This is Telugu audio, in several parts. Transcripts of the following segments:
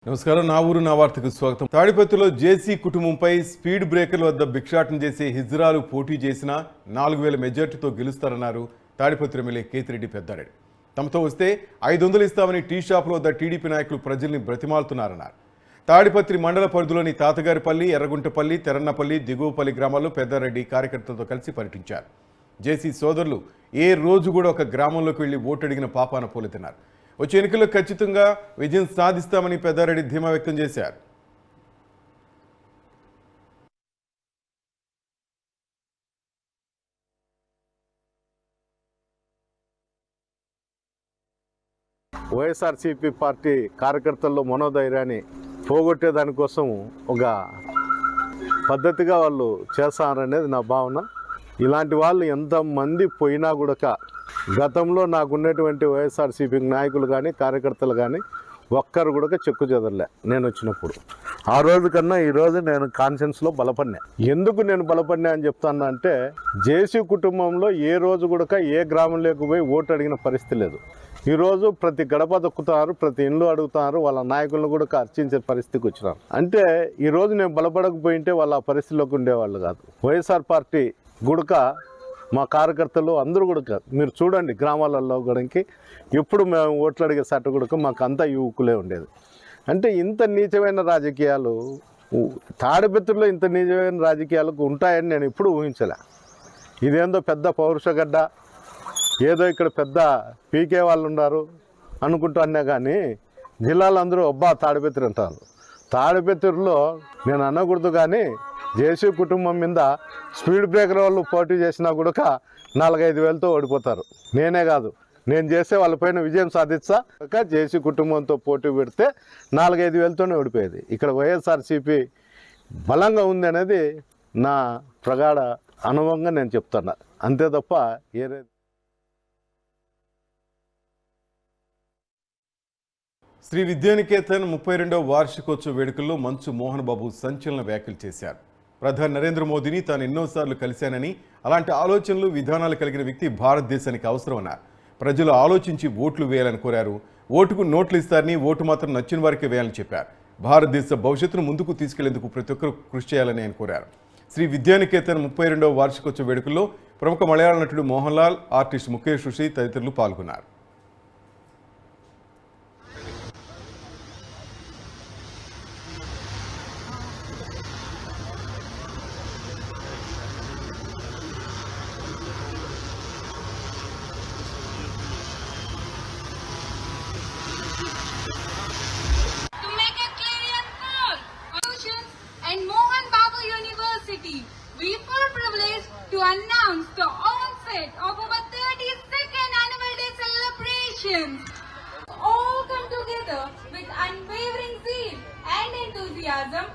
నమస్కారం. నా ఊరు నా వార్తకు స్వాగతం. తాడిపత్రిలో జేసీ కుటుంబంపై స్పీడ్ బ్రేకర్ల వద్ద భిక్షాటన చేసే హిజ్రాలు పోటీ చేసిన 4000 మెజార్టీతో గెలుస్తారన్నారు తాడిపత్రి ఎమ్మెల్యే కేతిరెడ్డి పెద్దారెడ్డి. తమతో వస్తే 500 ఇస్తామని టీ షాపుల వద్ద టీడీపీ నాయకులు ప్రజల్ని బ్రతిమాలుతున్నారన్నారు. తాడిపత్రి మండల పరిధిలోని తాతగారిపల్లి, ఎర్రగుంటపల్లి, తెరన్నపల్లి, దిగువపల్లి గ్రామాల్లో పెద్దారెడ్డి కార్యకర్తలతో కలిసి పర్యటించారు. జేసీ సోదరులు ఏ రోజు కూడా ఒక గ్రామంలోకి వెళ్లి ఓటు అడిగిన పాపాన పోలెత్తినారు. వచ్చే ఎన్నికల్లో ఖచ్చితంగా విజయం సాధిస్తామని పెద్దారెడ్డి ధీమా వ్యక్తం చేశారు. వైఎస్ఆర్సీపీ పార్టీ కార్యకర్తల్లో మనోధైర్యాన్ని పోగొట్టే దానికోసం ఒక పద్ధతిగా వాళ్ళు చేస్తారనేది నా భావన. ఇలాంటి వాళ్ళు ఎంతమంది పోయినా కూడా గతంలో నాకున్నటువంటి వైఎస్ఆర్సీపీ నాయకులు కానీ కార్యకర్తలు కానీ ఒక్కరు కూడా చెక్కు చెదరలే. నేను వచ్చినప్పుడు ఆ రోజు కన్నా ఈరోజు నేను కాన్షియన్స్లో బలపడినా. ఎందుకు నేను బలపడినా అని చెప్తాను అంటే, జేసీ కుటుంబంలో ఏ రోజు కూడా ఏ గ్రామంలోకి పోయి ఓటు అడిగిన పరిస్థితి లేదు. ఈరోజు ప్రతి గడప దొక్కుతున్నారు, ప్రతి ఇల్లు అడుగుతున్నారు, వాళ్ళ నాయకులను కూడా అర్చించే పరిస్థితికి వచ్చినారు. అంటే ఈరోజు నేను బలపడకపోయింటే వాళ్ళ ఆ పరిస్థితిలోకి ఉండేవాళ్ళు కాదు. వైఎస్ఆర్ పార్టీ గుడక మా కార్యకర్తలు అందరూ కూడా మీరు చూడండి, గ్రామాలలో గుడికి ఎప్పుడు మేము ఓట్లు అడిగే సట్టు గుడక మాకు అంతా యువకులే ఉండేది. అంటే ఇంత నీచమైన రాజకీయాలు తాడిపత్రిలో ఇంత నీచమైన రాజకీయాలకు ఉంటాయని నేను ఎప్పుడు ఊహించలే. ఇదేందో పెద్ద పౌరుషగడ్డ, ఏదో ఇక్కడ పెద్ద పీకే వాళ్ళు ఉన్నారు అనుకుంటున్నా కానీ జిల్లాలో అందరూ అబ్బా తాడిపత్రి అంటారు. తాడిపత్రిలో నేను అనకూడదు కానీ జేసీ కుటుంబం మీద స్పీడ్ బ్రేకర్ వాళ్ళు పోటీ చేసినా కూడా 4-5 వేలతో ఓడిపోతారు. నేనే కాదు, నేను చేస్తే వాళ్ళపైన విజయం సాధిస్తా. జేసీ కుటుంబంతో పోటీ పెడితే 4-5 వేలతోనే ఓడిపోయేది. ఇక్కడ వైఎస్ఆర్సీపీ బలంగా ఉంది అనేది నా ప్రగాఢ అనుభవంగా నేను చెప్తున్నా, అంతే తప్ప ఏరే. శ్రీ విద్యానికేతన్ 32వ వార్షికోత్సవ వేడుకల్లో మంచు మోహన్ బాబు సంచలన వ్యాఖ్యలు చేశారు. ప్రధాని నరేంద్ర మోదీని తాను ఎన్నోసార్లు కలిశానని, అలాంటి ఆలోచనలు విధానాలు కలిగిన వ్యక్తి భారతదేశానికి అవసరమన్నారు. ప్రజలు ఆలోచించి ఓట్లు వేయాలని కోరారు. ఓటుకు నోట్లు ఇస్తారని, ఓటు మాత్రం నచ్చిన వారికే వేయాలని చెప్పారు. భారతదేశ భవిష్యత్తును ముందుకు తీసుకెళ్లేందుకు ప్రతి ఒక్కరూ కృషి చేయాలని ఆయన కోరారు. శ్రీ విద్యానికేతన్ 32వ వార్షికోత్సవ వేడుకల్లో ప్రముఖ మలయాళ నటుడు మోహన్ లాల్, ఆర్టిస్ట్ ముఖేష్ ఋషి తదితరులు పాల్గొన్నారు. And Mohan Babu University, we feel privileged to announce the onset of our 32nd annual day celebrations. All come together with unwavering zeal and enthusiasm.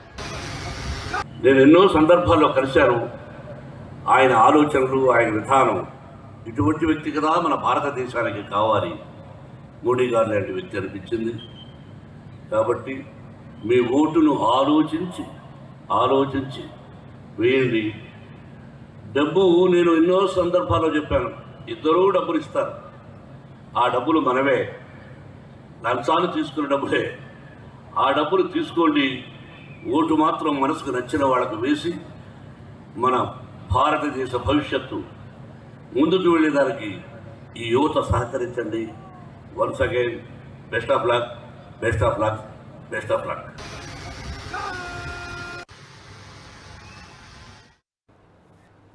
నేను ఎన్నో సందర్భాల్లో కలిశాను. ఆయన ఆలోచనలు, ఆయన విధానం, ఇటువంటి వ్యక్తి కదా మన భారతదేశానికి కావాలి, మోడీ గారు లాంటి వ్యక్తి అనిపించింది. కాబట్టి మీ ఓటును ఆలోచించి వేయండి. డబ్బు నేను ఎన్నో సందర్భాల్లో చెప్పాను, ఇద్దరూ డబ్బులు ఇస్తారు, ఆ డబ్బులు మనమే, లంచాలు తీసుకున్న డబ్బులే. ఆ డబ్బులు తీసుకోండి, ఓటు మాత్రం మనసుకు నచ్చిన వాళ్ళకు వేసి మన భారతదేశ భవిష్యత్తు ముందుకు వెళ్ళేదానికి ఈ యువత సహకరించండి. Once again best of luck, best of luck, best of luck.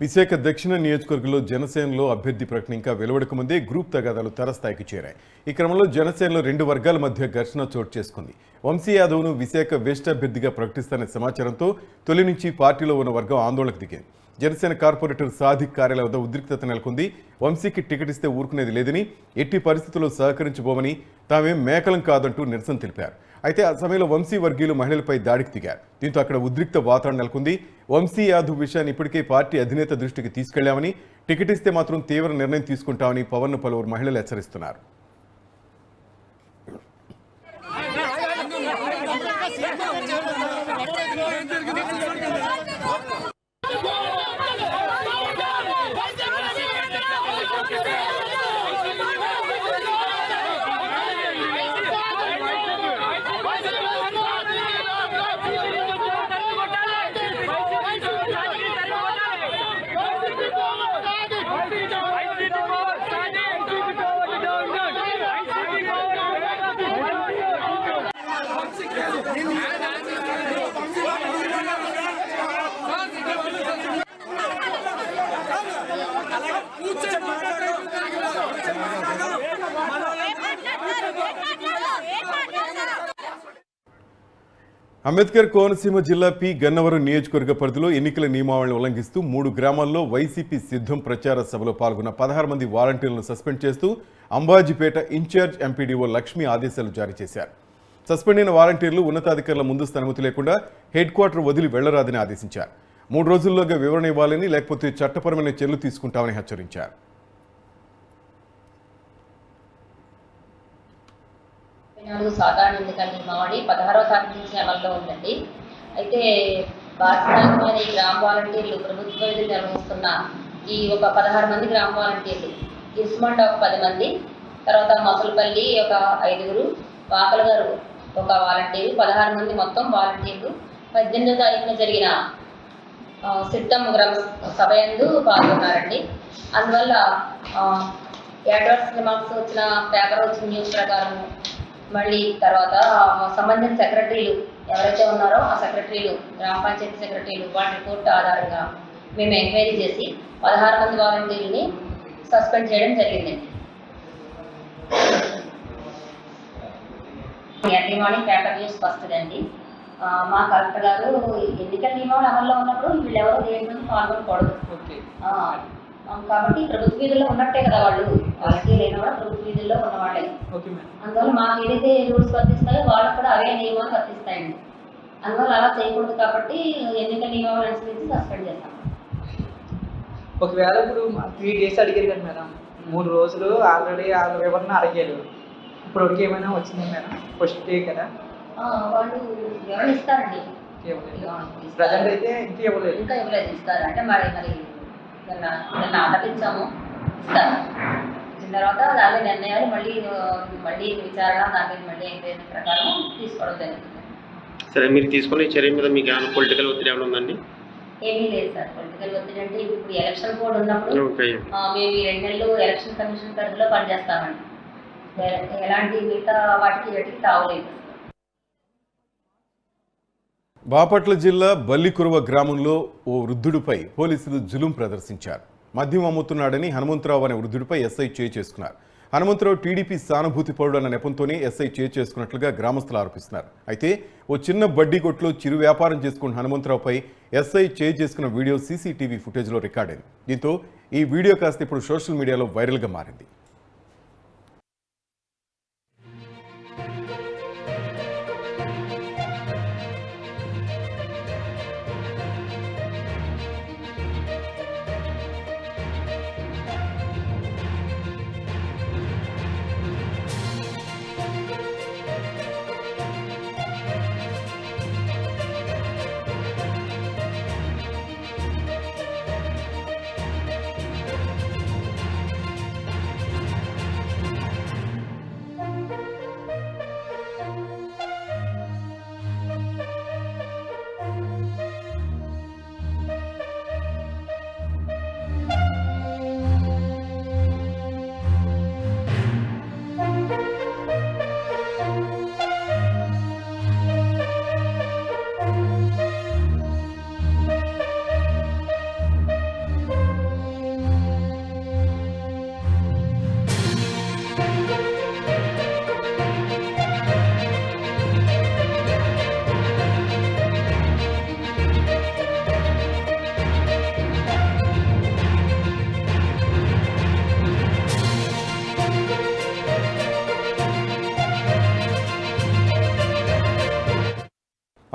Visakha దక్షిణ నియోజకవర్గంలో జనసేనలో అభ్యర్థి ప్రకటన ఇంకా వెలువడక ముందే గ్రూప్ తగాదాలు తారస్థాయికి చేరాయి. ఈ క్రమంలో జనసేనలో 2 వర్గాల మధ్య ఘర్షణ చోటు చేసుకుంది. వంశీ యాదవ్ను విశాఖ వెస్ట్ అభ్యర్థిగా ప్రకటిస్తానే సమాచారంతో తొలి నుంచి పార్టీలో ఉన్న వర్గం ఆందోళనకు దిగింది. జనసేన కార్పొరేటర్ సాదిక్ కార్యాలయం వద్ద ఉద్రిక్తత నెలకొంది. వంశీకి టికెట్ ఇస్తే ఊరుకునేది లేదని, ఎట్టి పరిస్థితుల్లో సహకరించబోమని, తామేం మేకలం కాదంటూ నిరసన తెలిపారు. అయితే ఆ సమయంలో వంశీ వర్గీయులు మహిళలపై దాడికి దిగారు. దీంతో అక్కడ ఉద్రిక్త వాతావరణం నెలకొంది. వంశీ యాదవ్ విషయాన్ని ఇప్పటికే పార్టీ అధినేత దృష్టికి తీసుకెళ్లామని, టికెట్ ఇస్తే మాత్రం తీవ్ర నిర్ణయం తీసుకుంటామని పవన్ను పలువురు మహిళలు హెచ్చరిస్తున్నారు. అంబేద్కర్ కోనసీమ జిల్లా పి గన్నవరం నియోజకవర్గ పరిధిలో ఎన్నికల నియమావళిని ఉల్లంఘిస్తూ 3 గ్రామాల్లో వైసీపీ సిద్ధం ప్రచార సభలో పాల్గొన్న 16 మంది వాలంటీర్లను సస్పెండ్ చేస్తూ అంబాజీపేట ఇన్ఛార్జ్ ఎంపీడీఓ లక్ష్మి ఆదేశాలు జారీ చేశారు. సస్పెండ్ అయిన వాలంటీర్లు ఉన్నతాధికారుల ముందస్తు అనుమతి లేకుండా హెడ్ క్వార్టర్ వదిలి వెళ్లరాదని ఆదేశించారు. 3 రోజుల్లోగా వివరణ ఇవ్వాలని, లేకపోతే చట్టపరమైన చర్యలు తీసుకుంటామని హెచ్చరించారు. సాధారణ ఎన్నికల నియమావళి 16వ తారీఖు నుంచి అమల్లో ఉందండి. అయితే బాధ్యతమైన ఈ గ్రామ వాలంటీర్లు ప్రభుత్వ విధులు నిర్వహిస్తున్న ఈ ఒక 16 మంది గ్రామ వాలంటీర్లు, ఇస్మండ్ ఒక 10 మంది, తర్వాత మసలపల్లి ఒక 5, వాకల గారు ఒక వాలంటీరు, 16 మంది మొత్తం వాలంటీర్లు 18వ తారీఖున జరిగిన సిద్ధం గ్రామ సభ యందు పాల్గొన్నారండి. అందువల్ల అడ్వర్స్ రిమార్క్స్ వచ్చిన పేపర్ వచ్చిన న్యూస్ ప్రకారం మళ్ళీ తర్వాత సంబంధిత సెక్రటరీలు ఎవరైతే ఉన్నారో ఆ సెక్రటరీలు, గ్రామ పంచాయతీ సెక్రటరీలు, వాళ్ళ రిపోర్ట్ ఆధారంగా మేము ఎంక్వైరీ చేసి 16 మంది వాలంటీర్లని సస్పెండ్ చేయడం జరిగిందండి. ఎర్లీ మార్నింగ్ పేపర్ న్యూస్ వస్తుందండి. మా కలెక్టర్ గారు ఎన్నికల నియమాలు అమల్లో ఉన్నప్పుడు వీళ్ళెవరో దేని పాల్గొనకూడదు కాబట్టి ప్రభుత్వ విధుల్లో ఉన్నట్టే కదా వాళ్ళు లేని కూడా ప్రభుత్వ విధుల్లో ఉన్నవాళ్ళే. అందువల్ల మాకు ఏదైతే రూల్స్ వర్తిస్తాయో వాళ్ళకు కూడా అవే నియమాలు వర్తిస్తాయండి. అందువల్ల అలా చేయకూడదు కాబట్టి ఎన్నికల నియమాలు అనుసరించి సస్పెండ్ చేస్తాం. ఒకవేళ ఇప్పుడు 3 days అడిగారు కదా మేడం, 3 రోజులు ఆల్రెడీ వాళ్ళ వివరణ అడిగారు. ఇప్పుడు ఒకటి ఏమైనా వచ్చింది మేడం? ఫస్ట్ డే కదా వాళ్ళు వివరణ ఇస్తారండి. ప్రజెంట్ అయితే ఇంకా ఇవ్వలేదు. ఇస్తారు అంటే మరి ఆదరించాము, ఇస్తారు. ఇచ్చిన తర్వాత దాని నిర్ణయాలు మళ్ళీ విచారణ, దాని మీద మళ్ళీ ఎంక్వైరీ ప్రకారం తీసుకోవడం జరుగుతుంది. సరే, మీరు తీసుకునే చర్య మీద మీకు ఏమైనా పొలిటికల్ ఒత్తిడి ఏమైనా ఉందండి? ఏమీ లేదు సార్. పొలిటికల్ ఒత్తిడి అంటే ఇప్పుడు ఎలక్షన్ కోడ్ ఉన్నప్పుడు మేము ఈ 2 నెలలు ఎలక్షన్ కమిషన్ పరిధిలో పనిచేస్తామండి. ఎలాంటి మిగతా వాటికి తావలేదు. బాపట్ల జిల్లా బల్లికురవ గ్రామంలో ఓ వృద్ధుడిపై పోలీసులు జులుం ప్రదర్శించారు. మద్యం అమ్ముతున్నాడని హనుమంతరావు అనే వృద్ధుడిపై ఎస్ఐ చేసుకున్నారు. హనుమంతరావు టీడీపీ సానుభూతి పరుడు అన్న నెపంతోనే ఎస్ఐ చేసుకున్నట్లుగా గ్రామస్తులు ఆరోపిస్తున్నారు. అయితే ఓ చిన్న బడ్డీ కొట్లో చిరు వ్యాపారం చేసుకున్న హనుమంతరావుపై ఎస్ఐ చేసుకున్న వీడియో సీసీటీవీ ఫుటేజ్లో రికార్డైంది. దీంతో ఈ వీడియో కాస్త ఇప్పుడు సోషల్ మీడియాలో వైరల్గా మారింది.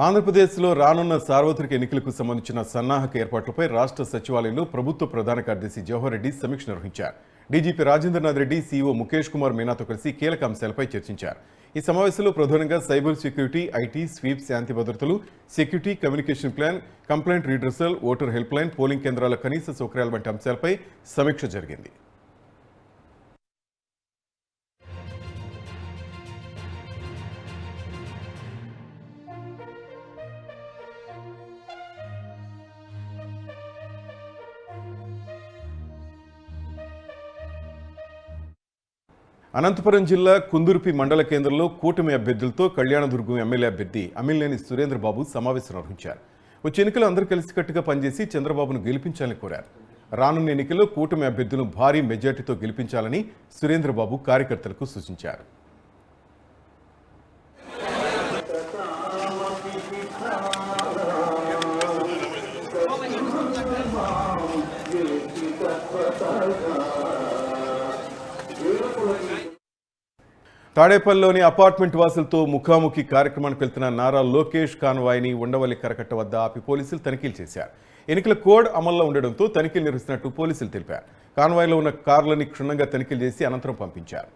ఆంధ్రప్రదేశ్లో రానున్న సార్వత్రిక ఎన్నికలకు సంబంధించిన సన్నాహక ఏర్పాట్లపై రాష్ట్ర సచివాలయంలో ప్రభుత్వ ప్రధాన కార్యదర్శి జవహర్ రెడ్డి సమీక్ష నిర్వహించారు. డీజీపీ రాజేంద్రనాథ్ రెడ్డి, సీఈఓ ముఖేష్ కుమార్ మీనాతో కలిసి కీలక అంశాలపై చర్చించారు. ఈ సమావేశంలో ప్రధానంగా సైబర్ సెక్యూరిటీ, ఐటీ, స్వీప్, శాంతి భద్రతలు, security, communication plan, complaint redressal, voter helpline, polling కేంద్రాల కనీస సౌకర్యాల వంటి అంశాలపై సమీక్ష జరిగింది. అనంతపురం జిల్లా కుందుర్పి మండల కేంద్రంలో కూటమి అభ్యర్థులతో కళ్యాణదుర్గం ఎమ్మెల్యే అభ్యర్థి అమిలినేని సురేంద్రబాబు సమావేశం నిర్వహించారు. వచ్చే ఎన్నికలు అందరూ కలిసికట్టుగా పనిచేసి చంద్రబాబును గెలిపించాలని కోరారు. రానున్న ఎన్నికల్లో కూటమి అభ్యర్థులను భారీ మెజార్టీతో గెలిపించాలని సురేంద్రబాబు కార్యకర్తలకు సూచించారు. తాడేపల్లిలోని అపార్ట్మెంట్ వాసులతో ముఖాముఖి కార్యక్రమానికి వెళ్తున్న నారా లోకేష్ కాన్వాయ్ని ఉండవల్లి కరకట్ట వద్ద ఆపి పోలీసులు తనిఖీలు చేశారు. ఎన్నికల కోడ్ అమల్లో ఉండడంతో తనిఖీలు నిర్వహిస్తున్నట్టు పోలీసులు తెలిపారు. కాన్వాయ్లో ఉన్న కార్లని క్షుణ్ణంగా తనిఖీలు చేసి అనంతరం పంపించారు.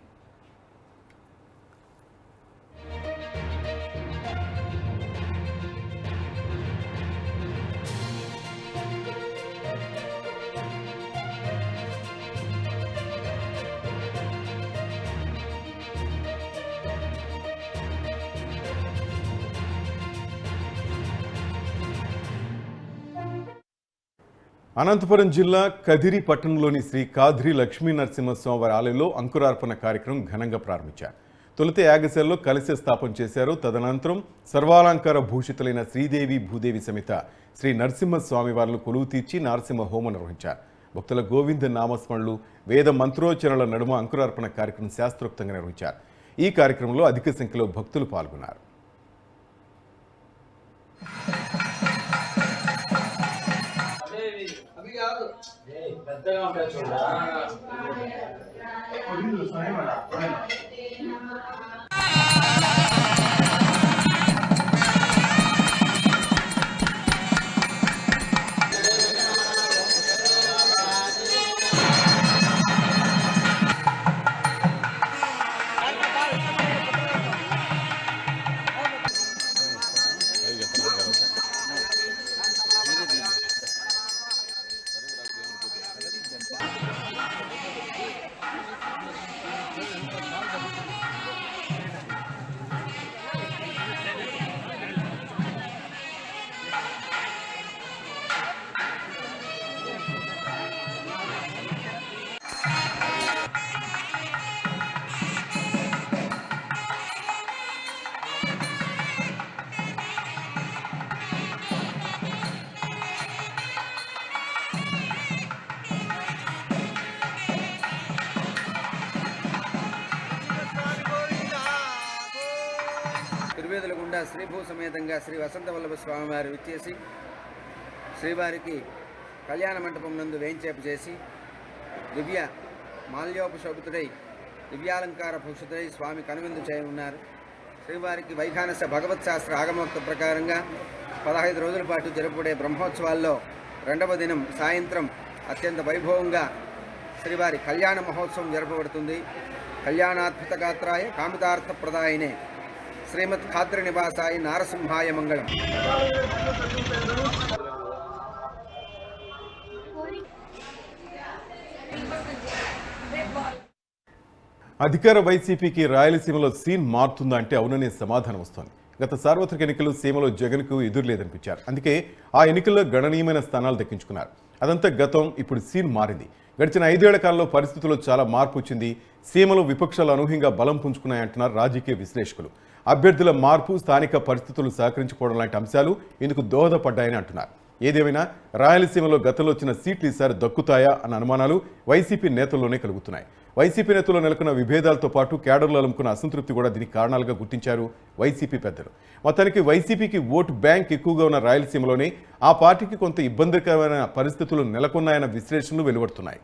అనంతపురం జిల్లా కదిరి పట్టణంలోని శ్రీ కాద్రి లక్ష్మీ నరసింహస్వామి వారి ఆలయంలో అంకురార్పణ కార్యక్రమం ఘనంగా ప్రారంభించారు. తొలుత యాగశాలలో కలశ స్థాపన చేశారు. తదనంతరం సర్వాలంకార భూషితులైన శ్రీదేవి భూదేవి సమేత శ్రీ నరసింహస్వామి వారిని కొలువు తీర్చి నరసింహ హోమం నిర్వహించారు. భక్తుల గోవింద నామస్మరణలు, వేద మంత్రోచ్చరణల నడుమ అంకురార్పణ కార్యక్రమం శాస్త్రోక్తంగా నిర్వహించారు. ఈ కార్యక్రమంలో అధిక సంఖ్యలో భక్తులు పాల్గొన్నారు. తిరువేదుల గుండా శ్రీభూ సమేతంగా శ్రీ వసంతవల్లభ స్వామివారు విచ్చేసి శ్రీవారికి కళ్యాణ మంటపం నందు వేంచేపు చేసి దివ్య మాల్యోపశోభితుడై దివ్యాలంకార భూషితుడై స్వామి కనువిందు చేయనున్నారు. శ్రీవారికి వైఖానస భగవత్ శాస్త్ర ఆగమోక్త ప్రకారంగా 15 రోజుల పాటు జరుపుడే బ్రహ్మోత్సవాల్లో రెండవ దినం సాయంత్రం అత్యంత వైభవంగా శ్రీవారి కళ్యాణ మహోత్సవం జరపబడుతుంది. కళ్యాణాద్భుత గాత్రాయ కామితార్థప్రదాయనే శ్రీమద్ ఖాద్రి నివాసాయ నారసింహాయ మంగళం. అధికార వైసీపీకి రాయలసీమలో సీన్ మారుతుందా అంటే అవుననే సమాధానం వస్తోంది. గత సార్వత్రిక ఎన్నికల్లో సీమలో జగన్కు ఎదురులేదనిపించారు. అందుకే ఆ ఎన్నికల్లో గణనీయమైన స్థానాలు దక్కించుకున్నారు. అదంతా గతం. ఇప్పుడు సీన్ మారింది. గడిచిన 5 ఏళ్ల కాలంలో పరిస్థితుల్లో చాలా మార్పు వచ్చింది. సీమలో విపక్షాలు అనూహ్యంగా బలం పుంజుకున్నాయంటున్నారు రాజకీయ విశ్లేషకులు. అభ్యర్థుల మార్పు, స్థానిక పరిస్థితులు సహకరించుకోవడం లాంటి అంశాలు ఇందుకు దోహదపడ్డాయని అంటున్నారు. ఏదేమైనా రాయలసీమలో గతంలో వచ్చిన సీట్లు ఈసారి దక్కుతాయా అన్న అనుమానాలు వైసీపీ నేతల్లోనే కలుగుతున్నాయి. వైసీపీ నేతల్లో నెలకొన్న విభేదాలతో పాటు కేడర్లు అలుముకున్న అసంతృప్తి కూడా దీనికి కారణాలుగా గుర్తించారు వైసీపీ పెద్దలు. మొత్తానికి వైసీపీకి ఓటు బ్యాంక్ ఎక్కువగా ఉన్న రాయలసీమలోనే ఆ పార్టీకి కొంత ఇబ్బందికరమైన పరిస్థితులు నెలకొన్నాయన్న విశ్లేషణలు వెలువడుతున్నాయి.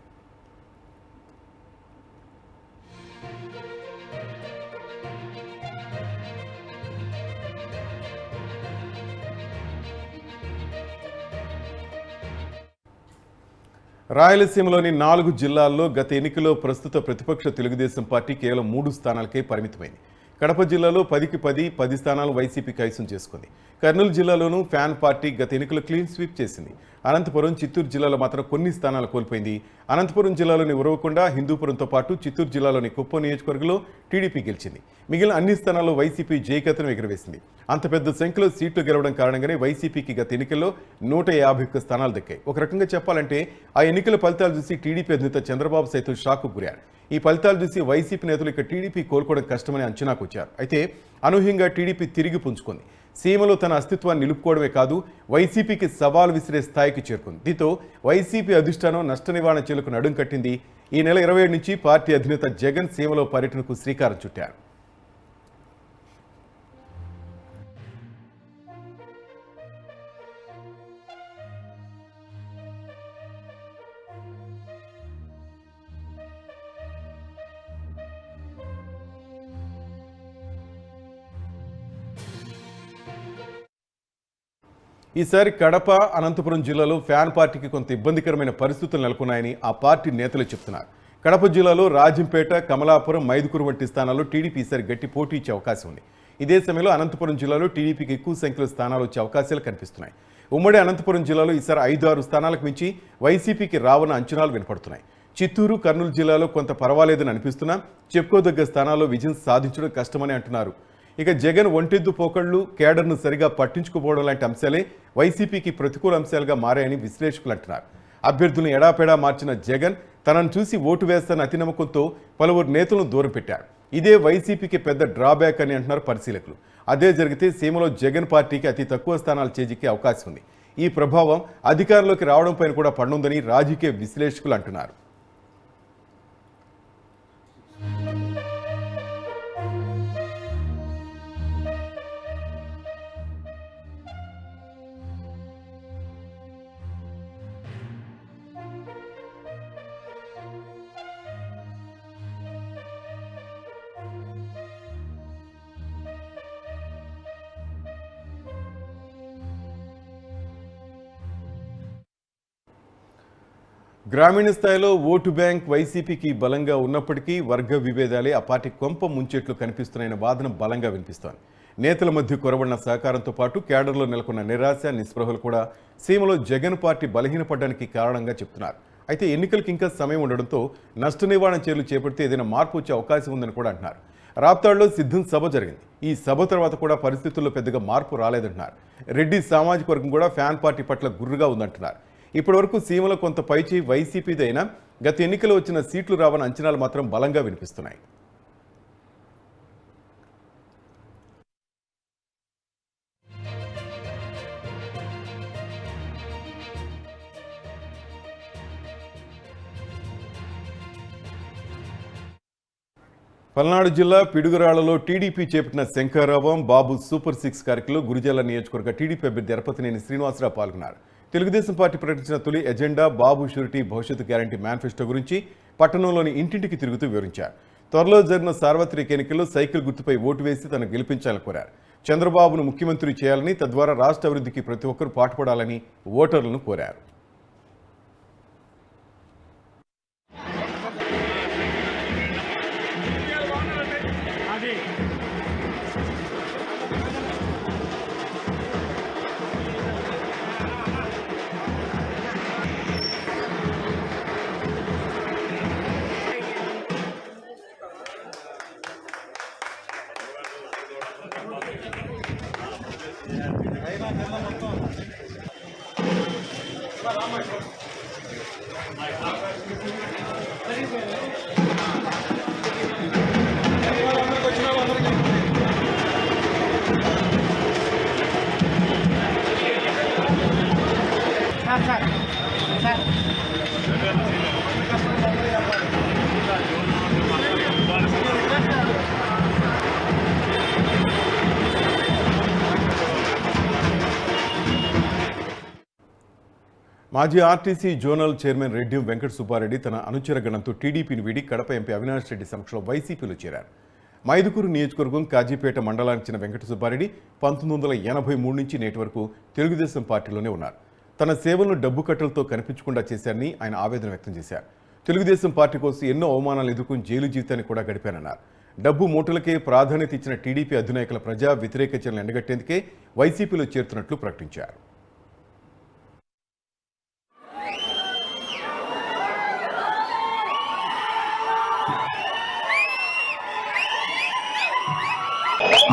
రాయలసీమలోని 4 జిల్లాల్లో గత ఎన్నికల్లో ప్రస్తుత ప్రతిపక్ష తెలుగుదేశం పార్టీ కేవలం 3 స్థానాలకే పరిమితమైంది. కడప జిల్లాలో 10కి 10 స్థానాలు వైసీపీ కైవసం చేసుకుంది. కర్నూలు జిల్లాలోనూ ఫ్యాన్ పార్టీ గత ఎన్నికలు క్లీన్ స్వీప్ చేసింది. అనంతపురం, చిత్తూరు జిల్లాలో మాత్రం కొన్ని స్థానాలు కోల్పోయింది. అనంతపురం జిల్లాలోని ఉరవకొండ, హిందూపురంతో పాటు చిత్తూరు జిల్లాలోని కుప్పం నియోజకవర్గంలో టీడీపీ గెలిచింది. మిగిలిన అన్ని స్థానాల్లో వైసీపీ జయకతను ఎగురవేసింది. అంత పెద్ద సంఖ్యలో సీట్లు గెలవడం కారణంగానే వైసీపీకి గత ఎన్నికల్లో 151 స్థానాలు దక్కాయి. ఒక రకంగా చెప్పాలంటే ఆ ఎన్నికల ఫలితాలు చూసి టీడీపీ అధినేత చంద్రబాబు సైతం షాక్కు గురయ్యారు. ఈ ఫలితాలు చూసి వైసీపీ నేతలు ఇక టీడీపీ కోలుకోవడం కష్టమని అంచనాకు వచ్చారు. అయితే అనూహ్యంగా టీడీపీ తిరిగి పుంజుకుంది. సీమలో తన అస్తిత్వాన్ని నిలుపుకోవడమే కాదు, వైసీపీకి సవాల్ విసిరే స్థాయికి చేరుకుంది. దీంతో వైసీపీ అధిష్టానం నష్ట నివారణ చర్యలకు నడుం కట్టింది. ఈ నెల 27 నుంచి పార్టీ అధినేత జగన్ సీమలో పర్యటనకు శ్రీకారం చుట్టారు. ఈసారి కడప, అనంతపురం జిల్లాలో ఫ్యాన్ పార్టీకి కొంత ఇబ్బందికరమైన పరిస్థితులు నెలకొన్నాయని ఆ పార్టీ నేతలు చెబుతున్నారు. కడప జిల్లాలో రాజంపేట, కమలాపురం, మైదుకూరు వంటి స్థానాల్లో టీడీపీ ఈసారి గట్టి పోటీ ఇచ్చే అవకాశం ఉంది. ఇదే సమయంలో అనంతపురం జిల్లాలో టీడీపీకి ఎక్కువ సంఖ్యలో స్థానాలు వచ్చే అవకాశాలు కనిపిస్తున్నాయి. ఉమ్మడి అనంతపురం జిల్లాలో ఈసారి 5-6 స్థానాలకు మించి వైసీపీకి రావన్న అంచనాలు వినపడుతున్నాయి. చిత్తూరు, కర్నూలు జిల్లాలో కొంత పర్వాలేదని అనిపిస్తున్నా చెప్పుకోదగ్గ స్థానాల్లో విజయం సాధించడం కష్టమని అంటున్నారు. ఇక జగన్ ఒంటెద్దు పోకళ్లు, కేడర్ను సరిగా పట్టించుకోపోవడం లాంటి అంశాలే వైసీపీకి ప్రతికూల అంశాలుగా మారాయని విశ్లేషకులు అంటున్నారు. అభ్యర్థులను ఎడాపెడా మార్చిన జగన్ తనను చూసి ఓటు వేస్తాన అతి నమ్మకంతో పలువురు నేతలను దూరం పెట్టారు. ఇదే వైసీపీకి పెద్ద డ్రాబ్యాక్ అని అంటున్నారు పరిశీలకులు. అదే జరిగితే సీమలో జగన్ పార్టీకి అతి తక్కువ స్థానాలు చేజిక్కే అవకాశం ఉంది. ఈ ప్రభావం అధికారంలోకి రావడం పైన కూడా పడనుందని రాజకీయ విశ్లేషకులు అంటున్నారు. గ్రామీణ స్థాయిలో ఓటు బ్యాంక్ వైసీపీకి బలంగా ఉన్నప్పటికీ వర్గ విభేదాలే ఆ పార్టీ కొంప ముంచెట్లు కనిపిస్తున్నాయన్న వాదన బలంగా వినిపిస్తోంది. నేతల మధ్య కొరవడిన సహకారంతో పాటు కేడర్లో నెలకొన్న నిరాశ, నిస్పృహలు కూడా సీమలో జగన్ పార్టీ బలహీనపడడానికి కారణంగా చెప్తున్నారు. అయితే ఎన్నికలకు ఇంకా సమయం ఉండడంతో నష్ట నివారణ చర్యలు చేపడితే ఏదైనా మార్పు వచ్చే అవకాశం ఉందని కూడా అంటున్నారు. రాప్తాడులో సిద్ధం సభ జరిగింది. ఈ సభ తర్వాత కూడా పరిస్థితుల్లో పెద్దగా మార్పు రాలేదంటున్నారు. రెడ్డి సామాజిక వర్గం కూడా ఫ్యాన్ పార్టీ పట్ల గుర్రుగా ఉందంటున్నారు. ఇప్పటివరకు సీమలో కొంత పైచి వైసీపీదైనా గత ఎన్నికలు వచ్చిన సీట్లు రావని అంచనాలు మాత్రం బలంగా వినిపిస్తున్నాయి. పల్నాడు జిల్లా పిడుగురాళ్లలో టీడీపీ చేపట్టిన శంఖారావం, బాబు సూపర్ 6 కార్యక్రమంలో గురిజాల నియోజకవర్గ టీడీపీ అభ్యర్థి ఎరపతినేని శ్రీనివాసరావు పాల్గొన్నారు. తెలుగుదేశం పార్టీ ప్రకటించిన తొలి ఎజెండా బాబు షూరిటీ భవిష్యత్తు గ్యారంటీ మేనిఫెస్టో గురించి పట్టణంలోని ఇంటింటికి తిరుగుతూ వివరించారు. త్వరలో జరిగిన సార్వత్రిక ఎన్నికల్లో సైకిల్ గుర్తుపై ఓటు వేసి తనను గెలిపించాలని కోరారు. చంద్రబాబును ముఖ్యమంత్రి చేయాలని, తద్వారా రాష్ట్ర అభివృద్ధికి ప్రతి ఒక్కరూ పాటుపడాలని ఓటర్లను కోరారు. మాజీ RTC zonal chairman Reddy Venkata Subbareddy తన అనుచర గణంతో టీడీపీని వీడి కడప ఎంపీ అవినాష్ రెడ్డి సమక్షంలో వైసీపీలో చేరారు. మైదుకూరు నియోజకవర్గం కాజీపేట మండలానికి చెందిన వెంకట సుబ్బారెడ్డి 1983 నుంచి నేటి వరకు తెలుగుదేశం పార్టీలోనే ఉన్నారు. తన సేవలను డబ్బు కట్టలతో కనిపించకుండా చేశారని ఆయన ఆవేదన వ్యక్తం చేశారు. తెలుగుదేశం పార్టీ కోసం ఎన్నో అవమానాలు ఎదుర్కొని జైలు జీవితాన్ని కూడా గడిపారన్నారు. డబ్బు మూటలకే ప్రాధాన్యత ఇచ్చిన టీడీపీ అధినాయకుల ప్రజా వ్యతిరేక చర్యలను ఎండగట్టేందుకే వైసీపీలో చేరుతున్నట్లు ప్రకటించారు.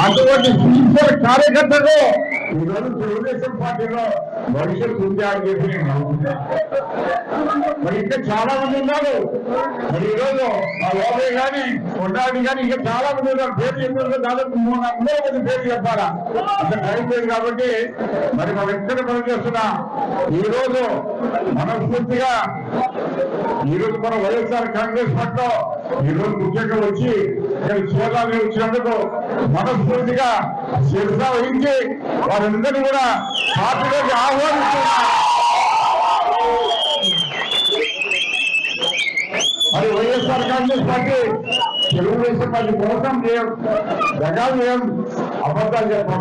అటువంటి సిన్సియర్ కార్యకర్తలు ఈరోజు తెలుగుదేశం పార్టీలో భవిష్యత్తు ఉంది అని చెప్పి నేను అనుకుంటున్నాను. మరి ఇంకా చాలా మంది ఉన్నారు. మరి ఈరోజు ఆ లోపే కానీ కొట్టాడి కానీ ఇంకా చాలా మంది ఉన్నారు. పేరు చెప్పారు, దాదాపు 300 మంది పేరు చెప్పాలా, అంత టైం లేదు. కాబట్టి మరి మనం ఎక్కడ పనిచేస్తున్నా ఈరోజు మనస్ఫూర్తిగా ఈరోజు మన వైఎస్ఆర్ కాంగ్రెస్ పార్టీలో ఈరోజు ముఖ్యంగా వచ్చి ఇక్కడ చేరాలని వచ్చినందుకు మనస్ఫూర్తిగా శిరస వహించి వారందరినీ కూడా పార్టీలోకి ఆహ్వానిస్తున్నారు. మరి వైఎస్ఆర్ కాంగ్రెస్ పార్టీ తెలుగుదేశం పార్టీ మోసం చేయం, జగాలు చేయం, అబద్ధాలు చెప్పం.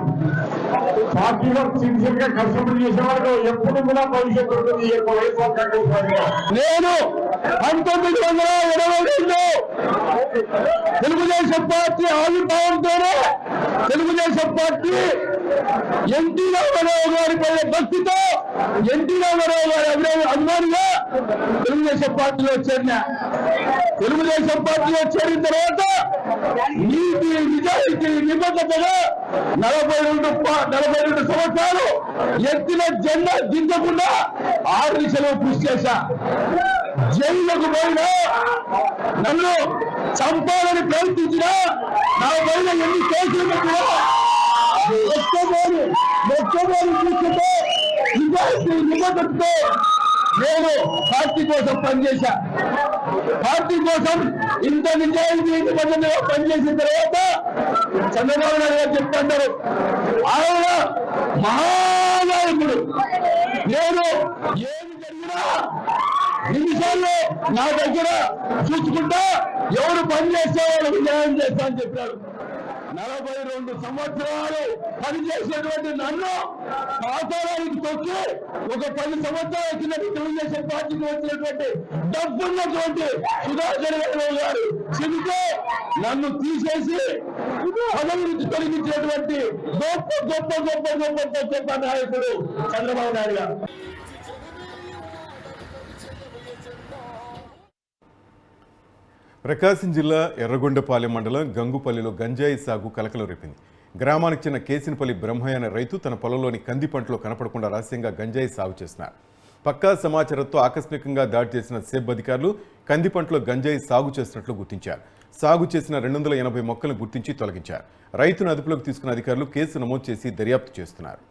పార్టీలో సిన్సియర్ గా కష్టపడి చేసేవాళ్ళు ఎప్పుడు కూడా భవిష్యత్తు ఉంటుంది ఈ యొక్క వైఎస్ఆర్ కాంగ్రెస్ పార్టీ. నేను 1922 తెలుగుదేశం పార్టీ ఆవిర్భావంతోనే తెలుగుదేశం పార్టీ ఎన్టీ రామారావు గారి పైన భక్తితో ఎన్టీ రామారావు గారి అభిమానిగా తెలుగుదేశం పార్టీలో చేరిన. తెలుగుదేశం పార్టీలో చేరిన తర్వాత నీతి నిజాయితీ నిబద్ధతగా 42 సంవత్సరాలు ఎత్తిన జెండా దించకుండా 6 దిశలో కృషి చేశా. జైలుకు పోయినా నన్ను చంపాలని ప్రయత్నించినా నా పైన ఎన్ని కేసులు పెట్టినా నిజాయితీ నిబద్ధతతో నేను పార్టీ కోసం పనిచేశా. పార్టీ కోసం ఇంత నిజాయితీ నిబద్ధతగా పనిచేసిన తర్వాత చంద్రబాబు నాయుడు గారు చెప్తున్నారు ఆయన మహానాయకుడు. నేను ఏమి జరిగినా నిమిషాల్లో నా దగ్గర చూసుకుంటా ఎవరు పని చేస్తే వాళ్ళకి న్యాయం చేస్తా అని చెప్పారు. 42 సంవత్సరాలు పనిచేసినటువంటి నన్ను పాతాళానికి తొక్కి ఒక 10 సంవత్సరాల కింద తెలుగుదేశం పార్టీకి వచ్చినటువంటి డబ్బున్నటువంటి సుధాకర్ గారు చెబితే నన్ను తీసేసి పదవి నుంచి తొలగించినటువంటి గొప్ప గొప్ప గొప్ప గొప్ప గొప్ప నాయకుడు చంద్రబాబు నాయుడు గారు. ప్రకాశం జిల్లా ఎర్రగొండపాలెం మండలం గంగుపల్లిలో గంజాయి సాగు కలకలం రేపింది. గ్రామానికి చెందిన కేసినపల్లి బ్రహ్మయ్య అనే రైతు తన పొలంలోని కంది పంటలో కనపడకుండా రహస్యంగా గంజాయి సాగు చేస్తున్నారు. పక్కా సమాచారంతో ఆకస్మికంగా దాడి చేసిన సెబ్ అధికారులు కంది పంటలో గంజాయి సాగు చేస్తున్నట్లు గుర్తించారు. సాగు చేసిన 280 మొక్కలను గుర్తించి తొలగించారు. రైతును అదుపులోకి తీసుకున్న అధికారులు కేసు నమోదు చేసి దర్యాప్తు చేస్తున్నారు.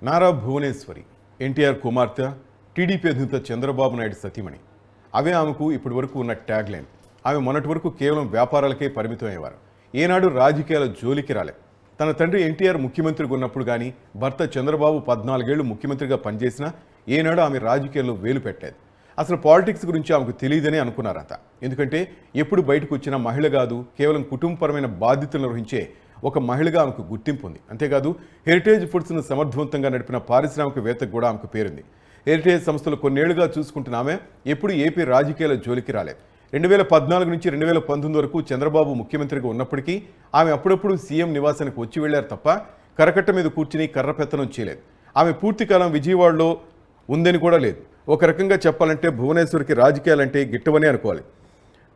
నారా భువనేశ్వరి ఎన్టీఆర్ కుమార్తె, టీడీపీ అధినేత చంద్రబాబు నాయుడు సతీమణి. అవే ఆమెకు ఇప్పటి వరకు ఉన్న ట్యాగ్ లైన్. ఆమె మొన్నటి వరకు కేవలం వ్యాపారాలకే పరిమితం అయ్యేవారు. ఏనాడు రాజకీయాల జోలికి రాలే. తన తండ్రి ఎన్టీఆర్ ముఖ్యమంత్రిగా ఉన్నప్పుడు కానీ, భర్త చంద్రబాబు 14 ఏళ్లు ముఖ్యమంత్రిగా పనిచేసినా ఏనాడు ఆమె రాజకీయాల్లో వేలు పెట్టలేదు. అసలు పాలిటిక్స్ గురించి ఆమెకు తెలియదని అనుకున్నారంట. ఎందుకంటే ఎప్పుడు బయటకు వచ్చిన మహిళ కాదు, కేవలం కుటుంబపరమైన బాధ్యతలు నిర్వహించే ఒక మహిళగా ఆమెకు గుర్తింపు ఉంది. అంతేకాదు హెరిటేజ్ ఫుడ్స్ను సమర్థవంతంగా నడిపిన పారిశ్రామికవేత్తకు కూడా ఆమెకు పేరుంది. హెరిటేజ్ సంస్థలు కొన్నేళ్లుగా చూసుకుంటున్న ఆమె ఎప్పుడు ఏపీ రాజకీయాల జోలికి రాలేదు. 2014 నుంచి 2019 వరకు చంద్రబాబు ముఖ్యమంత్రిగా ఉన్నప్పటికీ ఆమె అప్పుడప్పుడు సీఎం నివాసానికి వచ్చి వెళ్లారు తప్ప కరకట్ట మీద కూర్చుని కర్రపెత్తనం చేయలేదు. ఆమె పూర్తికాలం విజయవాడలో ఉందని కూడా లేదు. ఒక రకంగా చెప్పాలంటే భువనేశ్వరికి రాజకీయాలంటే గిట్టవనే అనుకోవాలి.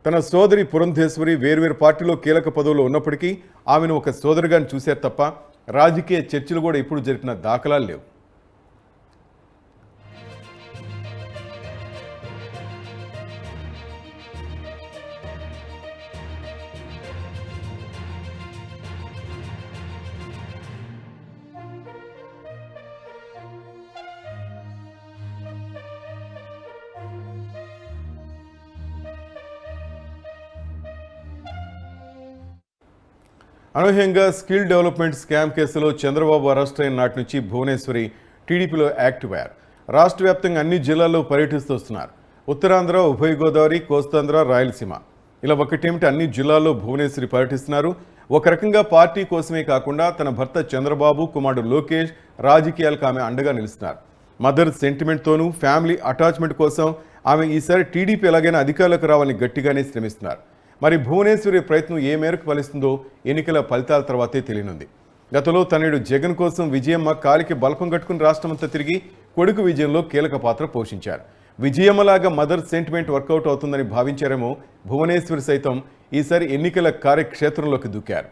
తన సోదరి పురంధేశ్వరి వేర్వేరు పార్టీలో కీలక పదవుల్లో ఉన్నప్పటికీ ఆమెను ఒక సోదరిగాని చూశారు తప్ప రాజకీయ చర్చలు కూడా ఇప్పుడు జరిపిన దాఖలాలు లేవు. అనూహ్యంగా స్కిల్ డెవలప్మెంట్ స్కామ్ కేసులో చంద్రబాబు అరెస్ట్ అయిన నాటి నుంచి భువనేశ్వరి టీడీపీలో యాక్టివ్ అయ్యారు. రాష్ట్ర వ్యాప్తంగా అన్ని జిల్లాల్లో పర్యటిస్తూ వస్తున్నారు. ఉత్తరాంధ్ర, ఉభయ గోదావరి, కోస్తాంధ్ర, రాయలసీమ ఇలా ఒకటేమిటి అన్ని జిల్లాల్లో భువనేశ్వరి పర్యటిస్తున్నారు. ఒక రకంగా పార్టీ కోసమే కాకుండా తన భర్త చంద్రబాబు, కుమారుడు లోకేష్ రాజకీయాలకు ఆమె అండగా నిలుస్తున్నారు. మదర్ సెంటిమెంట్తోనూ ఫ్యామిలీ అటాచ్మెంట్ కోసం ఆమె ఈసారి టీడీపీ ఎలాగైనా అధికారులకు రావాలని గట్టిగానే శ్రమిస్తున్నారు. మరి భువనేశ్వరి ప్రయత్నం ఏ మేరకు ఫలిస్తుందో ఎన్నికల ఫలితాల తర్వాతే తెలియనుంది. గతంలో తనయుడు జగన్ కోసం విజయమ్మ కాలికి బలపం కట్టుకుని రాష్ట్రమంతా తిరిగి కొడుకు విజయంలో కీలక పాత్ర పోషించారు. విజయమ్మలాగా మదర్ సెంటిమెంట్ వర్కౌట్ అవుతుందని భావించారేమో భువనేశ్వరి సైతం ఈసారి ఎన్నికల కార్యక్షేత్రంలోకి దూకారు.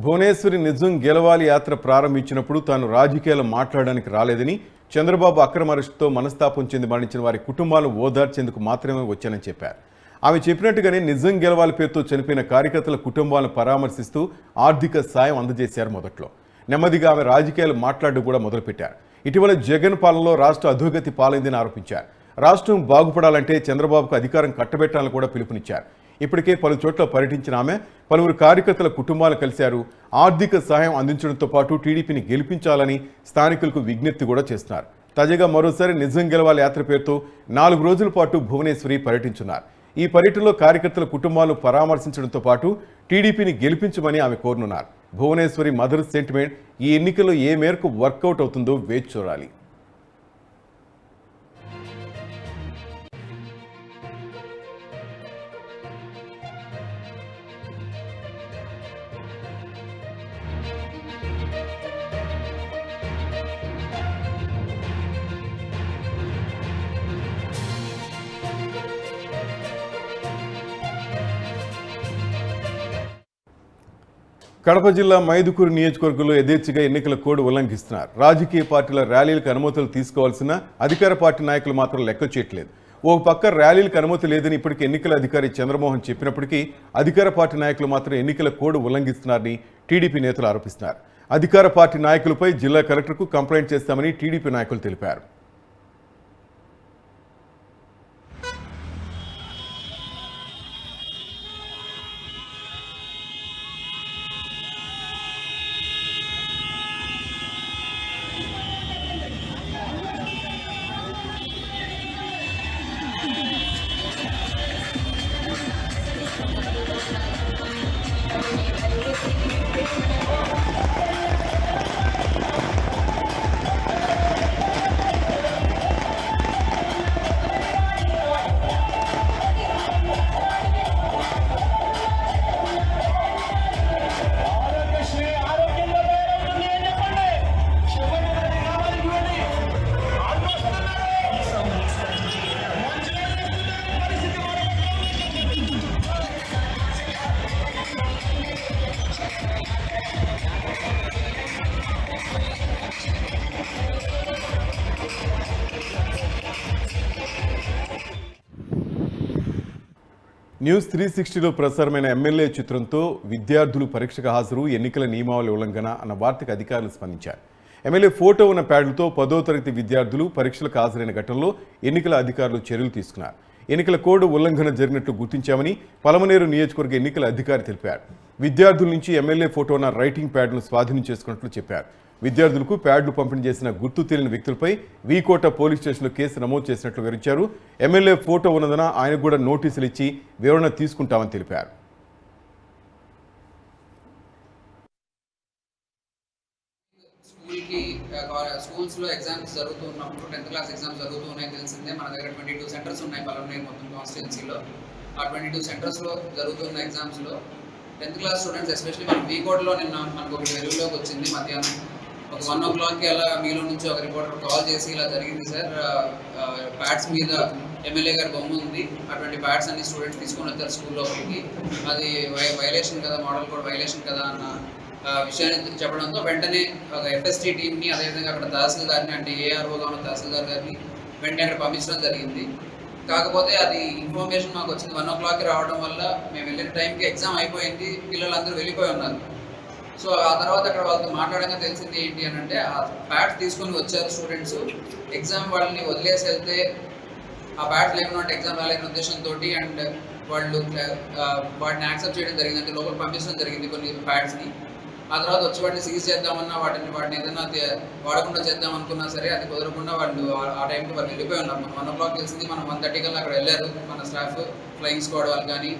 భువనేశ్వరి నిజం గెలవాలి యాత్ర ప్రారంభించినప్పుడు తాను రాజకీయాలు మాట్లాడడానికి రాలేదని, చంద్రబాబు అక్రమ అరెస్టుతో మనస్తాపం చెంది మరణించిన వారి కుటుంబాలను ఓదార్చేందుకు మాత్రమే వచ్చానని చెప్పారు. ఆమె చెప్పినట్టుగానే నిజం గెలవాలి పేరుతో చనిపోయిన కార్యకర్తల కుటుంబాలను పరామర్శిస్తూ ఆర్థిక సాయం అందజేశారు. మొదట్లో నెమ్మదిగా ఆమె రాజకీయాలు మాట్లాడడం కూడా మొదలుపెట్టారు. ఇటీవల జగన్ పాలనలో రాష్ట్ర అధోగతి పాలైందని ఆరోపించారు. రాష్ట్రం బాగుపడాలంటే చంద్రబాబుకు అధికారం కట్టబెట్టాలని కూడా పిలుపునిచ్చారు. ఇప్పటికే పలు చోట్ల పర్యటించిన ఆమె పలువురు కార్యకర్తల కుటుంబాలు కలిశారు. ఆర్థిక సహాయం అందించడంతో పాటు టీడీపీని గెలిపించాలని స్థానికులకు విజ్ఞప్తి కూడా చేస్తున్నారు. తాజాగా మరోసారి నిజం గెలవాలి యాత్ర పేరుతో 4 రోజుల పాటు భువనేశ్వరి పర్యటించున్నారు. ఈ పర్యటనలో కార్యకర్తల కుటుంబాలను పరామర్శించడంతో పాటు టీడీపీని గెలిపించమని ఆమె కోరనున్నారు. భువనేశ్వరి మదర్ సెంటిమెంట్ ఈ ఎన్నికల్లో ఏ మేరకు వర్కౌట్ అవుతుందో వేచి చూడాలి. కడప జిల్లా మైదుకూరు నియోజకవర్గంలో యథేచ్ఛగా ఎన్నికల కోడ్ ఉల్లంఘిస్తున్నారు. రాజకీయ పార్టీల ర్యాలీలకు అనుమతులు తీసుకోవాల్సిన అధికార పార్టీ నాయకులు మాత్రం లెక్క చేయట్లేదు. ఓ పక్క ర్యాలీలకు అనుమతి లేదని ఇప్పటికీ ఎన్నికల అధికారి చంద్రమోహన్ చెప్పినప్పటికీ అధికార పార్టీ నాయకులు మాత్రం ఎన్నికల కోడ్ ఉల్లంఘిస్తున్నారని టీడీపీ నేతలు ఆరోపిస్తున్నారు. అధికార పార్టీ నాయకులపై జిల్లా కలెక్టర్కు కంప్లైంట్ చేస్తామని టీడీపీ నాయకులు తెలిపారు. న్యూస్ 360లో ప్రసారమైన ఎమ్మెల్యే చిత్రంతో విద్యార్థులు పరీక్షకు హాజరు, ఎన్నికల నియమావళి ఉల్లంఘన అన్న వార్తకు అధికారులు స్పందించారు. ఎమ్మెల్యే ఫోటో ఉన్న ప్యాడ్లతో 10వ తరగతి విద్యార్థులు పరీక్షలకు హాజరైన ఘటనలో ఎన్నికల అధికారులు చర్యలు తీసుకున్నారు. ఎన్నికల కోడ్ ఉల్లంఘన జరిగినట్లు గుర్తించామని పలమనేరు నియోజకవర్గ ఎన్నికల అధికారి తెలిపారు. విద్యార్థుల నుంచి ఎమ్మెల్యే ఫోటో ఉన్న రైటింగ్ ప్యాడ్ను స్వాధీనం చేసుకున్నట్లు చెప్పారు. విద్యార్థులకు ప్యాడ్లు పంపిణీ చేసిన గుర్తు తెలియని వ్యక్తులపై వీకోట పోలీస్ స్టేషన్లో కేసు నమోదు చేసినట్లు వివరించారు. ఎమ్మెల్యే ఫోటో ఉన్నదన ఆయనకు కూడా నోటీసులు ఇచ్చి వివరణ తీసుకుంటామని తెలిపారు. స్కూల్స్లో ఎగ్జామ్స్ జరుగుతున్నప్పుడు 10th క్లాస్ ఎగ్జామ్స్ జరుగుతున్నాయని తెలిసిందే. మన దగ్గర 22 సెంటర్స్ ఉన్నాయి పలమనేరు మొత్తం కాన్స్టిట్యున్సీలో. ఆ 22 సెంటర్స్లో జరుగుతున్న ఎగ్జామ్స్లో 10th క్లాస్ స్టూడెంట్స్ ఎస్పెషల్లీ మన వీకోట్లో నిన్న మనకు ఒక వెలుగులోకి వచ్చింది. మధ్యాహ్నం ఒక 1 o'clockకి అలా మీలో నుంచి ఒక రిపోర్టర్ కాల్ చేసి ఇలా జరిగింది సార్, ప్యాడ్స్ మీద ఎమ్మెల్యే గారి బొమ్మ ఉంది, అటువంటి ప్యాడ్స్ అన్ని స్టూడెంట్స్ తీసుకొని వచ్చారు స్కూల్లోకి, అది వైలేషన్ కదా, మోడల్ కోడ్ వైలేషన్ కదా అన్న విషయాన్ని చెప్పడంతో వెంటనే ఒక ఎఫ్ఎస్టీ టీమ్ని, అదేవిధంగా అక్కడ తహసీల్దార్ని, అంటే ఏఆర్ఓగా ఉన్న తహసీల్దార్ గారిని వెంటనే అక్కడ పంపించడం జరిగింది. కాకపోతే అది ఇన్ఫర్మేషన్ మాకు వచ్చింది 1 o'clockకి రావడం వల్ల మేము వెళ్ళిన టైంకి ఎగ్జామ్ అయిపోయింది, పిల్లలందరూ వెళ్ళిపోయి ఉన్నారు. సో ఆ తర్వాత అక్కడ వాళ్ళతో మాట్లాడగా తెలిసింది ఏంటి అని అంటే, ఆ ప్యాడ్స్ తీసుకొని వచ్చారు స్టూడెంట్స్, ఎగ్జామ్ వాళ్ళని వదిలేసి వెళ్తే ఆ ప్యాడ్స్ లేకుండా ఎగ్జామ్ రాలేని ఉద్దేశంతో అండ్ వాళ్ళు వాటిని యాక్సెప్ట్ చేయడం జరిగింది, అంటే లోపల పంపించడం జరిగింది కొన్ని ప్యాడ్స్ని. ఆ తర్వాత వచ్చి వాటిని సీజ్ చేద్దామన్నా వాటిని ఏదైనా వాడకుండా చేద్దాం అనుకున్నా సరే అది కుదరకుండా వాళ్ళు ఆ టైంకి వాళ్ళు వెళ్ళిపోయి ఉన్నారు. మనం 1 o'clock తెలిసింది, మనం 1:30 కల్లా అక్కడ వెళ్ళారు మన స్టాఫ్, ఫ్లయింగ్ స్క్వాడ్ వాళ్ళు కానీ,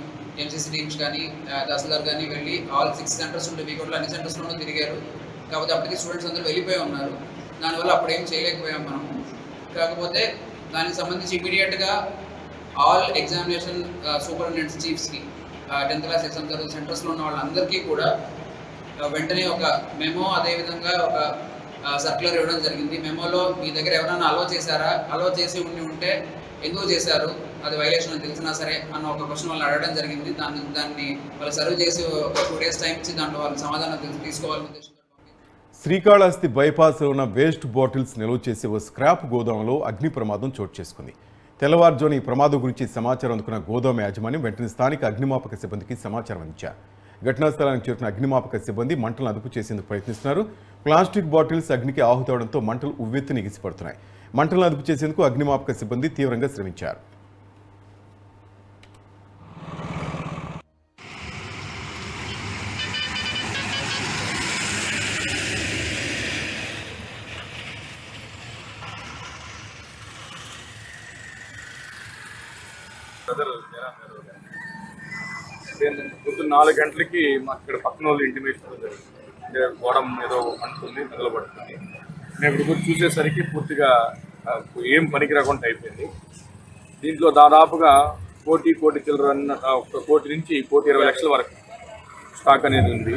ఎంసీసీ టీమ్స్ కానీ, తహసీల్దార్ కానీ వెళ్ళి ఆల్ 6 సెంటర్స్ ఉంటే వీకోట్లో అన్ని సెంటర్స్లోనూ తిరిగారు. కాకపోతే అప్పటికి స్టూడెంట్స్ అందరూ వెళ్ళిపోయి ఉన్నారు, దానివల్ల అప్పుడేం చేయలేకపోయాం మనం. కాకపోతే దానికి సంబంధించి ఇమీడియట్గా ఆల్ ఎగ్జామినేషన్ సూపరింటెండెంట్స్ చీఫ్స్కి 10th క్లాస్ ఎగ్జామ్ జరుగుతున్న సెంటర్స్లో ఉన్న వాళ్ళందరికీ కూడా వెంటనే ఒక మెమో, అదేవిధంగా ఒక సర్క్యులర్ ఇవ్వడం జరిగింది. మెమోలో మీ దగ్గర ఎవరైనా అలో చేశారా, అలో చేసి ఉంటే ఎందుకు చేశారు, అది వైలేషన్ అని తెలిసినా సరే అన్న ఒక క్వశ్చన్ వాళ్ళు అడగడం జరిగింది. దాన్ని వాళ్ళు సర్వ్ చేసి ఒక 2 days టైం ఇచ్చి దాంట్లో వాళ్ళు సమాధానం తీసుకోవాలని ఉద్దేశంతో శ్రీకాళహస్తి బైపాస్లో ఉన్న వేస్ట్ బాటిల్స్ నిల్వ చేసే ఓ స్క్రాప్ గోదాంలో అగ్ని ప్రమాదం చోటు చేసుకుంది. తెల్లవారుజామున ఈ ప్రమాదం గురించి సమాచారం అందుకున్న గోదాం యాజమాన్యం వెంటనే స్థానిక అగ్నిమాపక సిబ్బందికి సమాచారం అందించారు. ఘటనా స్థలానికి చేరుకున్న అగ్నిమాపక సిబ్బంది మంటలను అదుపు చేసేందుకు ప్రయత్నిస్తున్నారు. ప్లాస్టిక్ బాటిల్స్ అగ్నికి ఆహుతవడంతో మంటలు ఉవ్వెత్తున ఎగిసిపడుతున్నాయి. మంటలను అదుపు చేసేందుకు అగ్నిమాపక సిబ్బంది తీవ్రంగా శ్రమించారు. పొద్దున్న 4 గంటలకి మాకు ఇక్కడ పక్కన వాళ్ళు ఇంటిమేషన్ అంటే గోడం ఏదో అంటుంది మొదలుపడుతుంది. నేను ఇక్కడికి వచ్చి చూసేసరికి పూర్తిగా ఏం పనికి రాకుండా అయిపోయింది. దీంట్లో దాదాపుగా 1 కోటి చిల్లర 1 కోటి నుంచి 1,20 లక్షల వరకు స్టాక్ అనేది ఉంది.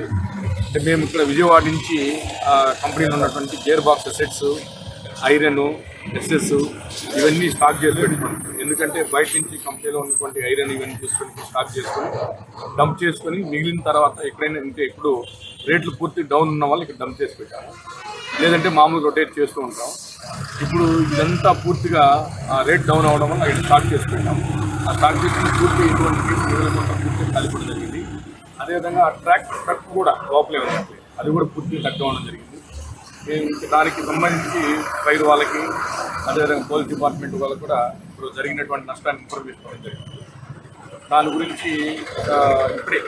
అంటే మేము ఇక్కడ విజయవాడ నుంచి కంపెనీలో ఉన్నటువంటి gear box sets, iron, SS ఇవన్నీ స్టాక్ చేసి పెట్టుకుంటాం. ఎందుకంటే బయట నుంచి కంపెనీలో ఉన్నటువంటి ఐరన్ ఇవన్నీ తీసుకొని స్టాక్ చేసుకొని డంప్ చేసుకొని మిగిలిన తర్వాత ఎక్కడైనా ఉంటే ఇప్పుడు రేట్లు పూర్తి డౌన్ ఉన్న వాళ్ళు ఇక్కడ డంప్ చేసి పెట్టాము. లేదంటే మామూలు రొటేట్ చేస్తూ ఉంటాం. ఇప్పుడు ఇదంతా పూర్తిగా రేట్ డౌన్ అవ్వడం వల్ల ఇక్కడ స్టాక్ చేసి పెట్టాము. ఆ స్టాక్ చేసుకుని పూర్తి ఇటువంటి కేసు మిగలకుండా పూర్తిగా కలిపడం జరిగింది. అదేవిధంగా ట్రక్ కూడా లోపలే ఉంది, అది కూడా పూర్తిగా తగ్గ అవడం జరిగింది. దానికి సంబంధించి ఫైర్ వాళ్ళకి అదేవిధంగా పోలీస్ డిపార్ట్మెంట్ వాళ్ళకి కూడా ఇప్పుడు జరిగినటువంటి నష్టాన్ని ఇన్ఫర్మేషన్ ఇవ్వడం జరిగింది. దాని గురించి ఇప్పుడే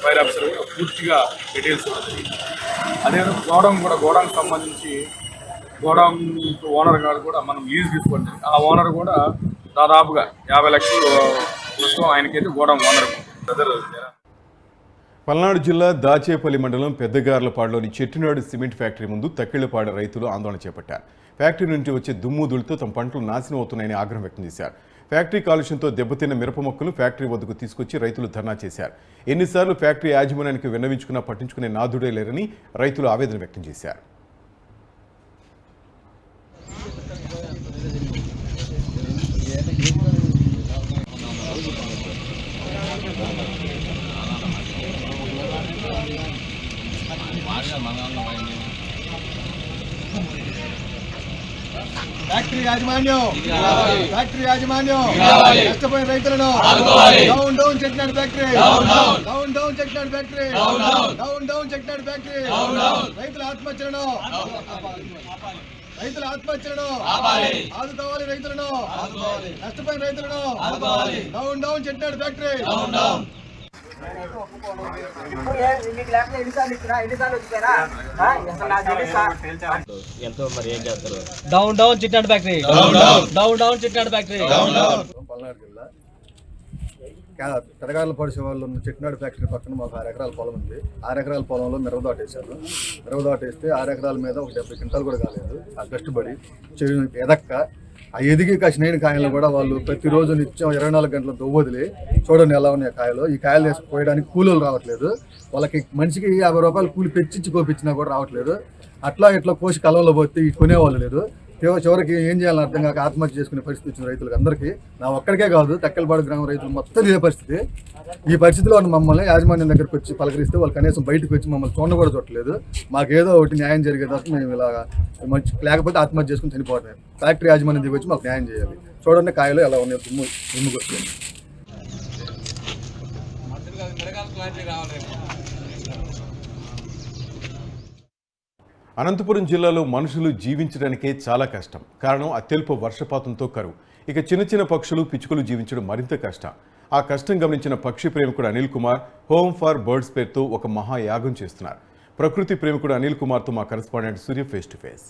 ఫైర్ ఆఫీసర్ కూడా పూర్తిగా డీటెయిల్స్ ఇవ్వడం జరిగింది. అదేవిధంగా గోడౌన్కి సంబంధించి గోడౌన్ ఓనర్ గారు కూడా మనం లీజ్ తీసుకోవడం జరిగింది. ఆ ఓనర్ కూడా దాదాపుగా 50 లక్షలు ప్రస్తుతం ఆయనకైతే గోడౌన్ ఓనర్ బ్రదర్. పల్నాడు జిల్లా దాచేపల్లి మండలం పెద్దగార్లపాడులోని చెట్టినాడు సిమెంట్ ఫ్యాక్టరీ ముందు తక్కిళ్లపాడు రైతులు ఆందోళన చేపట్టారు. ఫ్యాక్టరీ నుంచి వచ్చే దుమ్ము ధూళితో తమ పంటలు నాశనం అవుతున్నాయని ఆగ్రహం వ్యక్తం చేశారు. ఫ్యాక్టరీ కాలుష్యంతో దెబ్బతిన్న మిరప మొక్కలు ఫ్యాక్టరీ వద్దకు తీసుకొచ్చి రైతులు ధర్నా చేశారు. ఎన్నిసార్లు ఫ్యాక్టరీ యాజమాన్యానికి విన్నవించుకున్నా పట్టించుకునే నాథుడే లేరని రైతులు ఆవేదన వ్యక్తం చేశారు. ఫ్యాక్టరీ యాజమాన్యం నష్టపోయిన రైతులను down Chettinad factory, down Chettinad factory, down Chettinad factory. రైతుల ఆత్మహత్యలను ఆదుకోవాలి. రైతులను నష్టపోయిన రైతులను down Chettinad factory. Down Chettinad factory, down Chettinad factory. Palnadu జిల్లా పెదగార్లపాడు శివార్లో ఉన్న చెట్టినాడు ఫ్యాక్టరీ పక్కన మాకు 6 ఎకరాల పొలం ఉంది. 6 ఎకరాల పొలంలో మిరపదాట వేసారు. మిరపదాట వేస్తే 6 ఎకరాల మీద ఒక 70 క్వింటాలు కూడా కాలేదు. ఆ కష్టపడి ఎదక్క ఆ ఎదిగి కాసిన కాయలు కూడా వాళ్ళు ప్రతిరోజు నిత్యం 24 గంటల దొవ్వదిలి చూడండి ఎలా ఉన్నాయి కాయలు. ఈ కాయలు వేసి పోయడానికి కూలీలు రావట్లేదు. వాళ్ళకి మనిషికి 50 రూపాయలు కూలి పెంచి కోపించినా కూడా రావట్లేదు. అట్లా ఇట్లా కోసి కలంలో పోతే కొనేవాళ్ళు లేదు. చివరికి ఏం చేయాలని అర్థం కాక ఆత్మహత్య చేసుకునే పరిస్థితి వచ్చిన రైతులకు అందరికీ, నా ఒక్కడికే కాదు తక్కెలపాడు గ్రామ రైతులు మొత్తం ఇదే పరిస్థితి. ఈ పరిస్థితిలో మమ్మల్ని యాజమాన్యం దగ్గరికి వచ్చి పలకరిస్తే వాళ్ళు కనీసం బయటకు వచ్చి మమ్మల్ని చూడ కూడా చూడలేదు. మాకేదో ఒకటి న్యాయం జరిగేదాకా మేము ఇలా మంచి లేకపోతే ఆత్మహత్య చేసుకుని చనిపోతాం. ఫ్యాక్టరీ యాజమాన్యం దగ్గర వచ్చి మాకు న్యాయం చేయాలి. చూడండి కాయలు ఎలా ఉన్నాయి, దుమ్ముకు వస్తుంది. అనంతపురం జిల్లాలో మనుషులు జీవించడానికే చాలా కష్టం. కారణం అత్యల్ప వర్షపాతంతో కరువు. ఇక చిన్న పక్షులు, పిచ్చుకలు జీవించడం మరింత కష్టం. ఆ కష్టం గమనించిన పక్షి ప్రేమికుడు Anil Kumar home for birds పేరుతో ఒక మహాయాగం చేస్తున్నారు. ప్రకృతి ప్రేమికుడు అనిల్ కుమార్తో మా correspondent Surya face to face.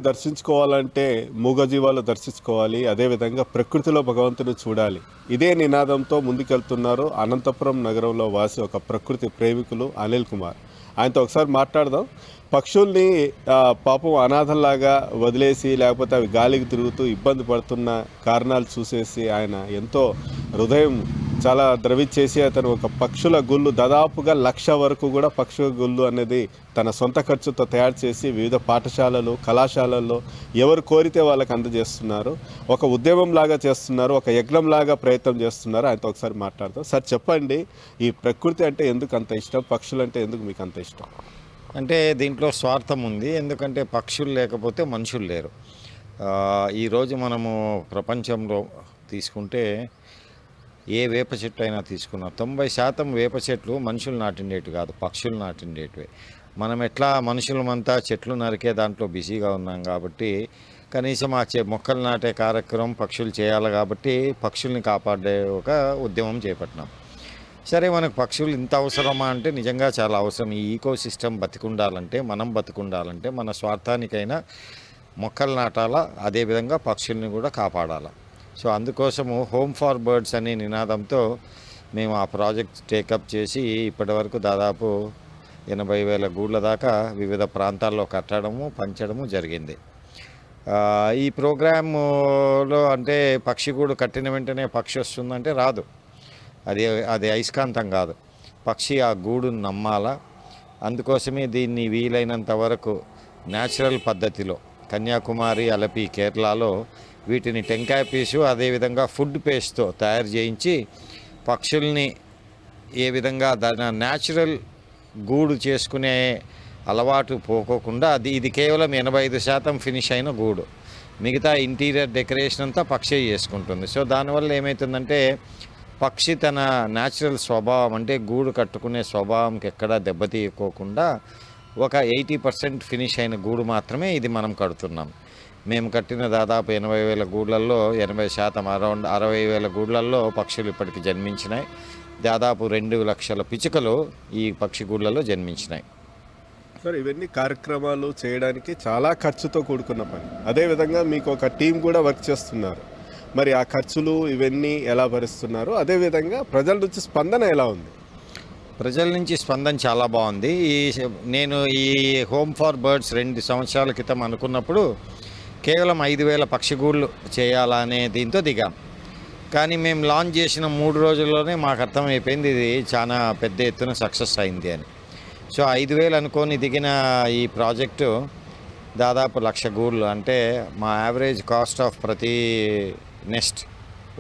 దర్శించుకోవాలంటే మూగజీవాలు దర్శించుకోవాలి, అదేవిధంగా ప్రకృతిలో భగవంతుని చూడాలి. ఇదే నినాదంతో ముందుకెళ్తున్నారు అనంతపురం నగరంలో వాసి ఒక ప్రకృతి ప్రేమికులు అనిల్ కుమార్. ఆయనతో ఒకసారి మాట్లాడదాం. పక్షుల్ని పాపం అనాథల్లాగా వదిలేసి లేకపోతే అవి గాలికి తిరుగుతూ ఇబ్బంది పడుతున్న కారణాలు చూసేసి ఆయన ఎంతో హృదయం చాలా ద్రవించేసి అతను ఒక పక్షుల గుళ్ళు దాదాపుగా 1,00,000 వరకు కూడా పక్షుల గుళ్ళు అనేది తన సొంత ఖర్చుతో తయారు చేసి వివిధ పాఠశాలలు కళాశాలల్లో ఎవరు కోరితే వాళ్ళకి అందజేస్తున్నారు. ఒక ఉద్యమం లాగా చేస్తున్నారు, ఒక యజ్ఞం లాగా ప్రయత్నం చేస్తున్నారు. ఆయనతో ఒకసారి మాట్లాడతాం. సార్ చెప్పండి, ఈ ప్రకృతి అంటే ఎందుకు అంత ఇష్టం, పక్షులు అంటే ఎందుకు మీకు అంత ఇష్టం? అంటే దీంట్లో స్వార్థం ఉంది. ఎందుకంటే పక్షులు లేకపోతే మనుషులు లేరు. ఈరోజు మనము ప్రపంచంలో తీసుకుంటే ఏ వేప చెట్టు అయినా తీసుకున్నా 90% వేప చెట్లు మనుషులు నాటిండేవి కాదు, పక్షులు నాటిండేటివి. మనం ఎట్లా మనుషులమంతా చెట్లు నరికే దాంట్లో బిజీగా ఉన్నాం కాబట్టి కనీసం ఆ మొక్కలు నాటే కార్యక్రమం పక్షులు చేయాలి కాబట్టి పక్షుల్ని కాపాడే ఒక ఉద్యమం చేపట్టినాం. సరే, మనకు పక్షులు ఇంత అవసరమా అంటే నిజంగా చాలా అవసరం. ఈ ఈకో సిస్టమ్ బతికుండాలంటే, మనం బతికుండాలంటే మన స్వార్థానికైనా మొక్కలు నాటాలా, అదేవిధంగా పక్షుల్ని కూడా కాపాడాలా. సో అందుకోసము హోమ్ ఫార్ బర్డ్స్ అనే నినాదంతో మేము ఆ ప్రాజెక్ట్ టేకప్ చేసి ఇప్పటివరకు దాదాపు 80,000 గూళ్ళ దాకా వివిధ ప్రాంతాల్లో కట్టడము పంచడము జరిగింది. ఈ ప్రోగ్రాంలో అంటే పక్షి గూడు కట్టిన వెంటనే పక్షి వస్తుందంటే రాదు. అది అయస్కాంతం కాదు. పక్షి ఆ గూడును నమ్మాలా. అందుకోసమే దీన్ని వీలైనంత వరకు న్యాచురల్ పద్ధతిలో కన్యాకుమారి, అలపి, కేరళలో వీటిని టెంకాయ పీసు అదేవిధంగా ఫుడ్ పేస్ట్తో తయారు చేయించి పక్షుల్ని ఏ విధంగా దాని న్యాచురల్ గూడు చేసుకునే అలవాటు పోకోకుండా ఇది కేవలం 85% ఫినిష్ అయిన గూడు. మిగతా ఇంటీరియర్ డెకరేషన్ అంతా పక్షి చేసుకుంటుంది. సో దానివల్ల ఏమవుతుందంటే పక్షి తన న్యాచురల్ స్వభావం అంటే గూడు కట్టుకునే స్వభావంకి ఎక్కడా దెబ్బతీయకోకుండా ఒక 80% ఫినిష్ అయిన గూడు మాత్రమే ఇది మనం కడుతున్నాం. మేము కట్టిన దాదాపు 80,000 గూళ్ళల్లో 80% అరౌండ్ 60,000 గూళ్ళల్లో పక్షులు ఇప్పటికి జన్మించినాయి. దాదాపు 2 లక్షల పిచ్చుకలు ఈ పక్షి గూళ్ళలో జన్మించినాయి. సార్, ఇవన్నీ కార్యక్రమాలు చేయడానికి చాలా ఖర్చుతో కూడుకున్న పని. అదేవిధంగా మీకు ఒక టీం కూడా వర్క్ చేస్తున్నారు. మరి ఆ ఖర్చులు ఇవన్నీ ఎలా భరిస్తున్నారు? అదేవిధంగా ప్రజల నుంచి స్పందన ఎలా ఉంది? ప్రజల నుంచి స్పందన చాలా బాగుంది. నేను ఈ హోమ్ ఫార్ బర్డ్స్ 2 సంవత్సరాల క్రితం అనుకున్నప్పుడు కేవలం 5,000 పక్షిగూళ్ళు చేయాలనే దీంతో దిగాం. కానీ మేము లాంచ్ చేసిన 3 రోజుల్లోనే మాకు అర్థమైపోయింది ఇది చాలా పెద్ద ఎత్తున సక్సెస్ అయింది అని. సో 5,000 అనుకొని దిగిన ఈ ప్రాజెక్టు దాదాపు 1,00,000 గూళ్ళు, అంటే మా యావరేజ్ కాస్ట్ ఆఫ్ ప్రతి నెస్ట్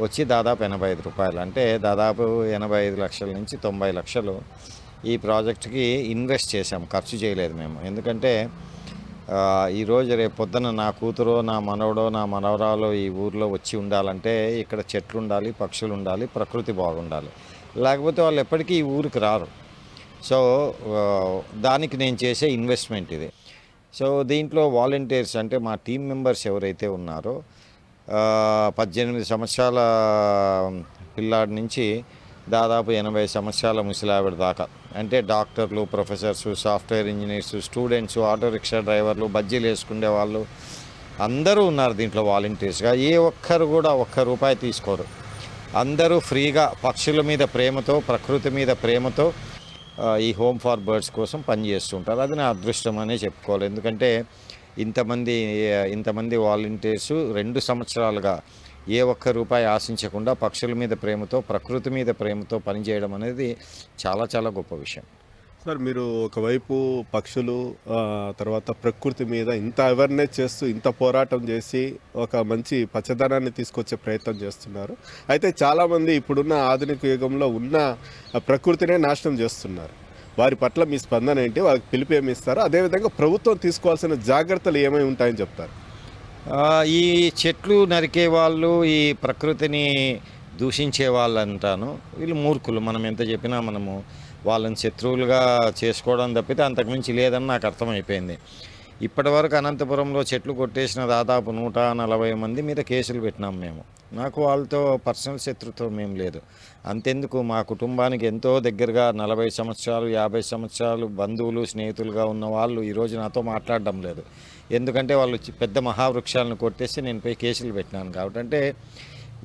వచ్చి దాదాపు 85 రూపాయలు, అంటే దాదాపు 85 లక్షల నుంచి 90 లక్షలు ఈ ప్రాజెక్టుకి ఇన్వెస్ట్ చేశాం. ఖర్చు చేయలేదు మేము. ఎందుకంటే ఈరోజు రేపు పొద్దున నా కూతురో నా మనవడో నా మనవరాలో ఈ ఊర్లో వచ్చి ఉండాలంటే ఇక్కడ చెట్లు ఉండాలి, పక్షులు ఉండాలి, ప్రకృతి బాగుండాలి. లేకపోతే వాళ్ళు ఎప్పటికీ ఈ ఊరికి రారు. సో దానికి నేను చేసే ఇన్వెస్ట్మెంట్ ఇది. సో దీంట్లో వాలంటీర్స్ అంటే మా టీం మెంబర్స్ ఎవరైతే ఉన్నారో 18 సంవత్సరాల పిల్లాడి నుంచి దాదాపు 80 సంవత్సరాల ముసలావిడ దాకా, అంటే డాక్టర్లు, professors, software engineers, students, auto rickshaw డ్రైవర్లు, బజ్జీలు వేసుకునే వాళ్ళు అందరూ ఉన్నారు దీంట్లో వాలంటీర్స్గా. ఏ ఒక్కరు కూడా ₹1 తీసుకోరు. అందరూ ఫ్రీగా పక్షుల మీద ప్రేమతో, ప్రకృతి మీద ప్రేమతో ఈ హోమ్ ఫార్ బర్డ్స్ కోసం పనిచేస్తుంటారు. అది నా అదృష్టం అనే చెప్పుకోవాలి. ఎందుకంటే ఇంతమంది వాలంటీర్సు 2 సంవత్సరాలుగా ఏ ₹1 ఆశించకుండా పక్షుల మీద ప్రేమతో, ప్రకృతి మీద ప్రేమతో పనిచేయడం అనేది చాలా చాలా గొప్ప విషయం. సార్, మీరు ఒకవైపు పక్షులు తర్వాత ప్రకృతి మీద ఇంత అవేర్నెస్ చేస్తూ ఇంత పోరాటం చేసి ఒక మంచి పచ్చదనాన్ని తీసుకొచ్చే ప్రయత్నం చేస్తున్నారు. అయితే చాలామంది ఇప్పుడున్న ఆధునిక యుగంలో ఉన్న ప్రకృతినే నాశనం చేస్తున్నారు. వారి పట్ల మీ స్పందన ఏంటి? వాళ్ళకి పిలుపు ఏమి ఇస్తారు? అదేవిధంగా ప్రభుత్వం తీసుకోవాల్సిన జాగ్రత్తలు ఏమై ఉంటాయని చెప్తారు? ఈ చెట్లు నరికే వాళ్ళు, ఈ ప్రకృతిని దూషించే వాళ్ళు అంటాను, వీళ్ళు మూర్ఖులు. మనం ఎంత చెప్పినా మనము వాళ్ళని శత్రువులుగా చేసుకోవడం తప్పితే అంతకుమించి లేదని నాకు అర్థమైపోయింది. ఇప్పటివరకు అనంతపురంలో చెట్లు కొట్టేసిన దాదాపు 140 మంది మీద కేసులు పెట్టినాం మేము. నాకు వాళ్ళతో పర్సనల్ శత్రుత్వం ఏం లేదు. అంతెందుకు, మా కుటుంబానికి ఎంతో దగ్గరగా 40 సంవత్సరాలు 50 సంవత్సరాలు బంధువులు స్నేహితులుగా ఉన్న వాళ్ళు ఈరోజు నాతో మాట్లాడడం లేదు. ఎందుకంటే వాళ్ళు పెద్ద మహావృక్షాలను కొట్టేసి నేను పోయి కేసులు పెట్టినాను కాబట్టి. అంటే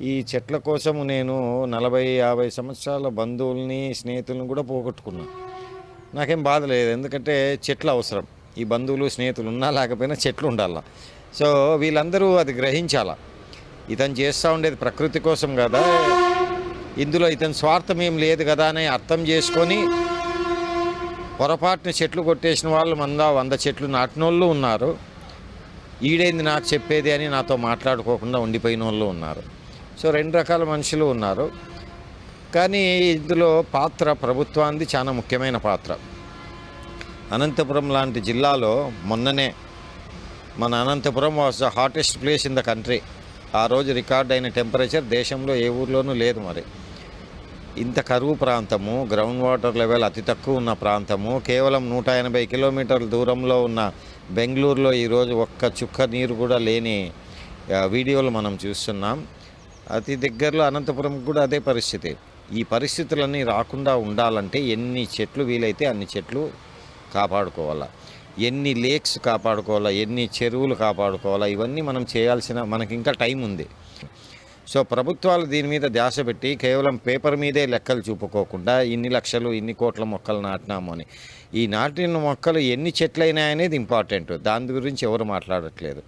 ఈ చెట్ల కోసం నేను 40-50 సంవత్సరాల బంధువుల్ని స్నేహితులను కూడా పోగొట్టుకున్నాను. నాకేం బాధ లేదు, ఎందుకంటే చెట్లు అవసరం. ఈ బంధువులు స్నేహితులు ఉన్నా లేకపోయినా చెట్లు ఉండాల. సో వీళ్ళందరూ అది గ్రహించాలా. ఇతను చేస్తూ ఉండేది ప్రకృతి కోసం కదా, ఇందులో ఇతని స్వార్థం ఏం లేదు కదా అని అర్థం చేసుకొని పొరపాటున చెట్లు కొట్టేసిన వాళ్ళు 100 చెట్లు నాటిన వాళ్ళు ఉన్నారు. ఈడేంది నాకు చెప్పేది అని నాతో మాట్లాడుకోకుండా ఉండిపోయిన వాళ్ళు ఉన్నారు. సో 2 రకాల మనుషులు ఉన్నారు. కానీ ఇందులో పాత్ర ప్రభుత్వానికి చాలా ముఖ్యమైన పాత్ర. అనంతపురం లాంటి జిల్లాలో మొన్ననే మన Anantapuram was the hottest place in the country. ఆ రోజు రికార్డ్ అయిన టెంపరేచర్ దేశంలో ఏ ఊర్లోనూ లేదు. మరి ఇంత కరువు ప్రాంతము, గ్రౌండ్ వాటర్ లెవెల్ అతి తక్కువ ఉన్న ప్రాంతము, కేవలం 180 కిలోమీటర్ల దూరంలో ఉన్న బెంగళూరులో ఈరోజు ఒక్క చుక్క నీరు కూడా లేని వీడియోలు మనం చూస్తున్నాం. అతి దగ్గరలో అనంతపురం కూడా అదే పరిస్థితి. ఈ పరిస్థితులన్నీ రాకుండా ఉండాలంటే ఎన్ని చెట్లు వీలైతే అన్ని చెట్లు కాపాడుకోవాలా, ఎన్ని లేక్స్ కాపాడుకోవాలా, ఎన్ని చెరువులు కాపాడుకోవాలా, ఇవన్నీ మనం చేయాల్సిన మనకి ఇంకా టైం ఉంది. సో ప్రభుత్వాలు దీని మీద ధ్యాస పెట్టి కేవలం పేపర్ మీదే లెక్కలు చూపుకోకుండా ఇన్ని లక్షలు ఇన్ని కోట్ల మొక్కలు నాటినాము అని, ఈ నాటిన మొక్కలు ఎన్ని చెట్లైనా అనేది ఇంపార్టెంట్. దాని గురించి ఎవరు మాట్లాడట్లేదు.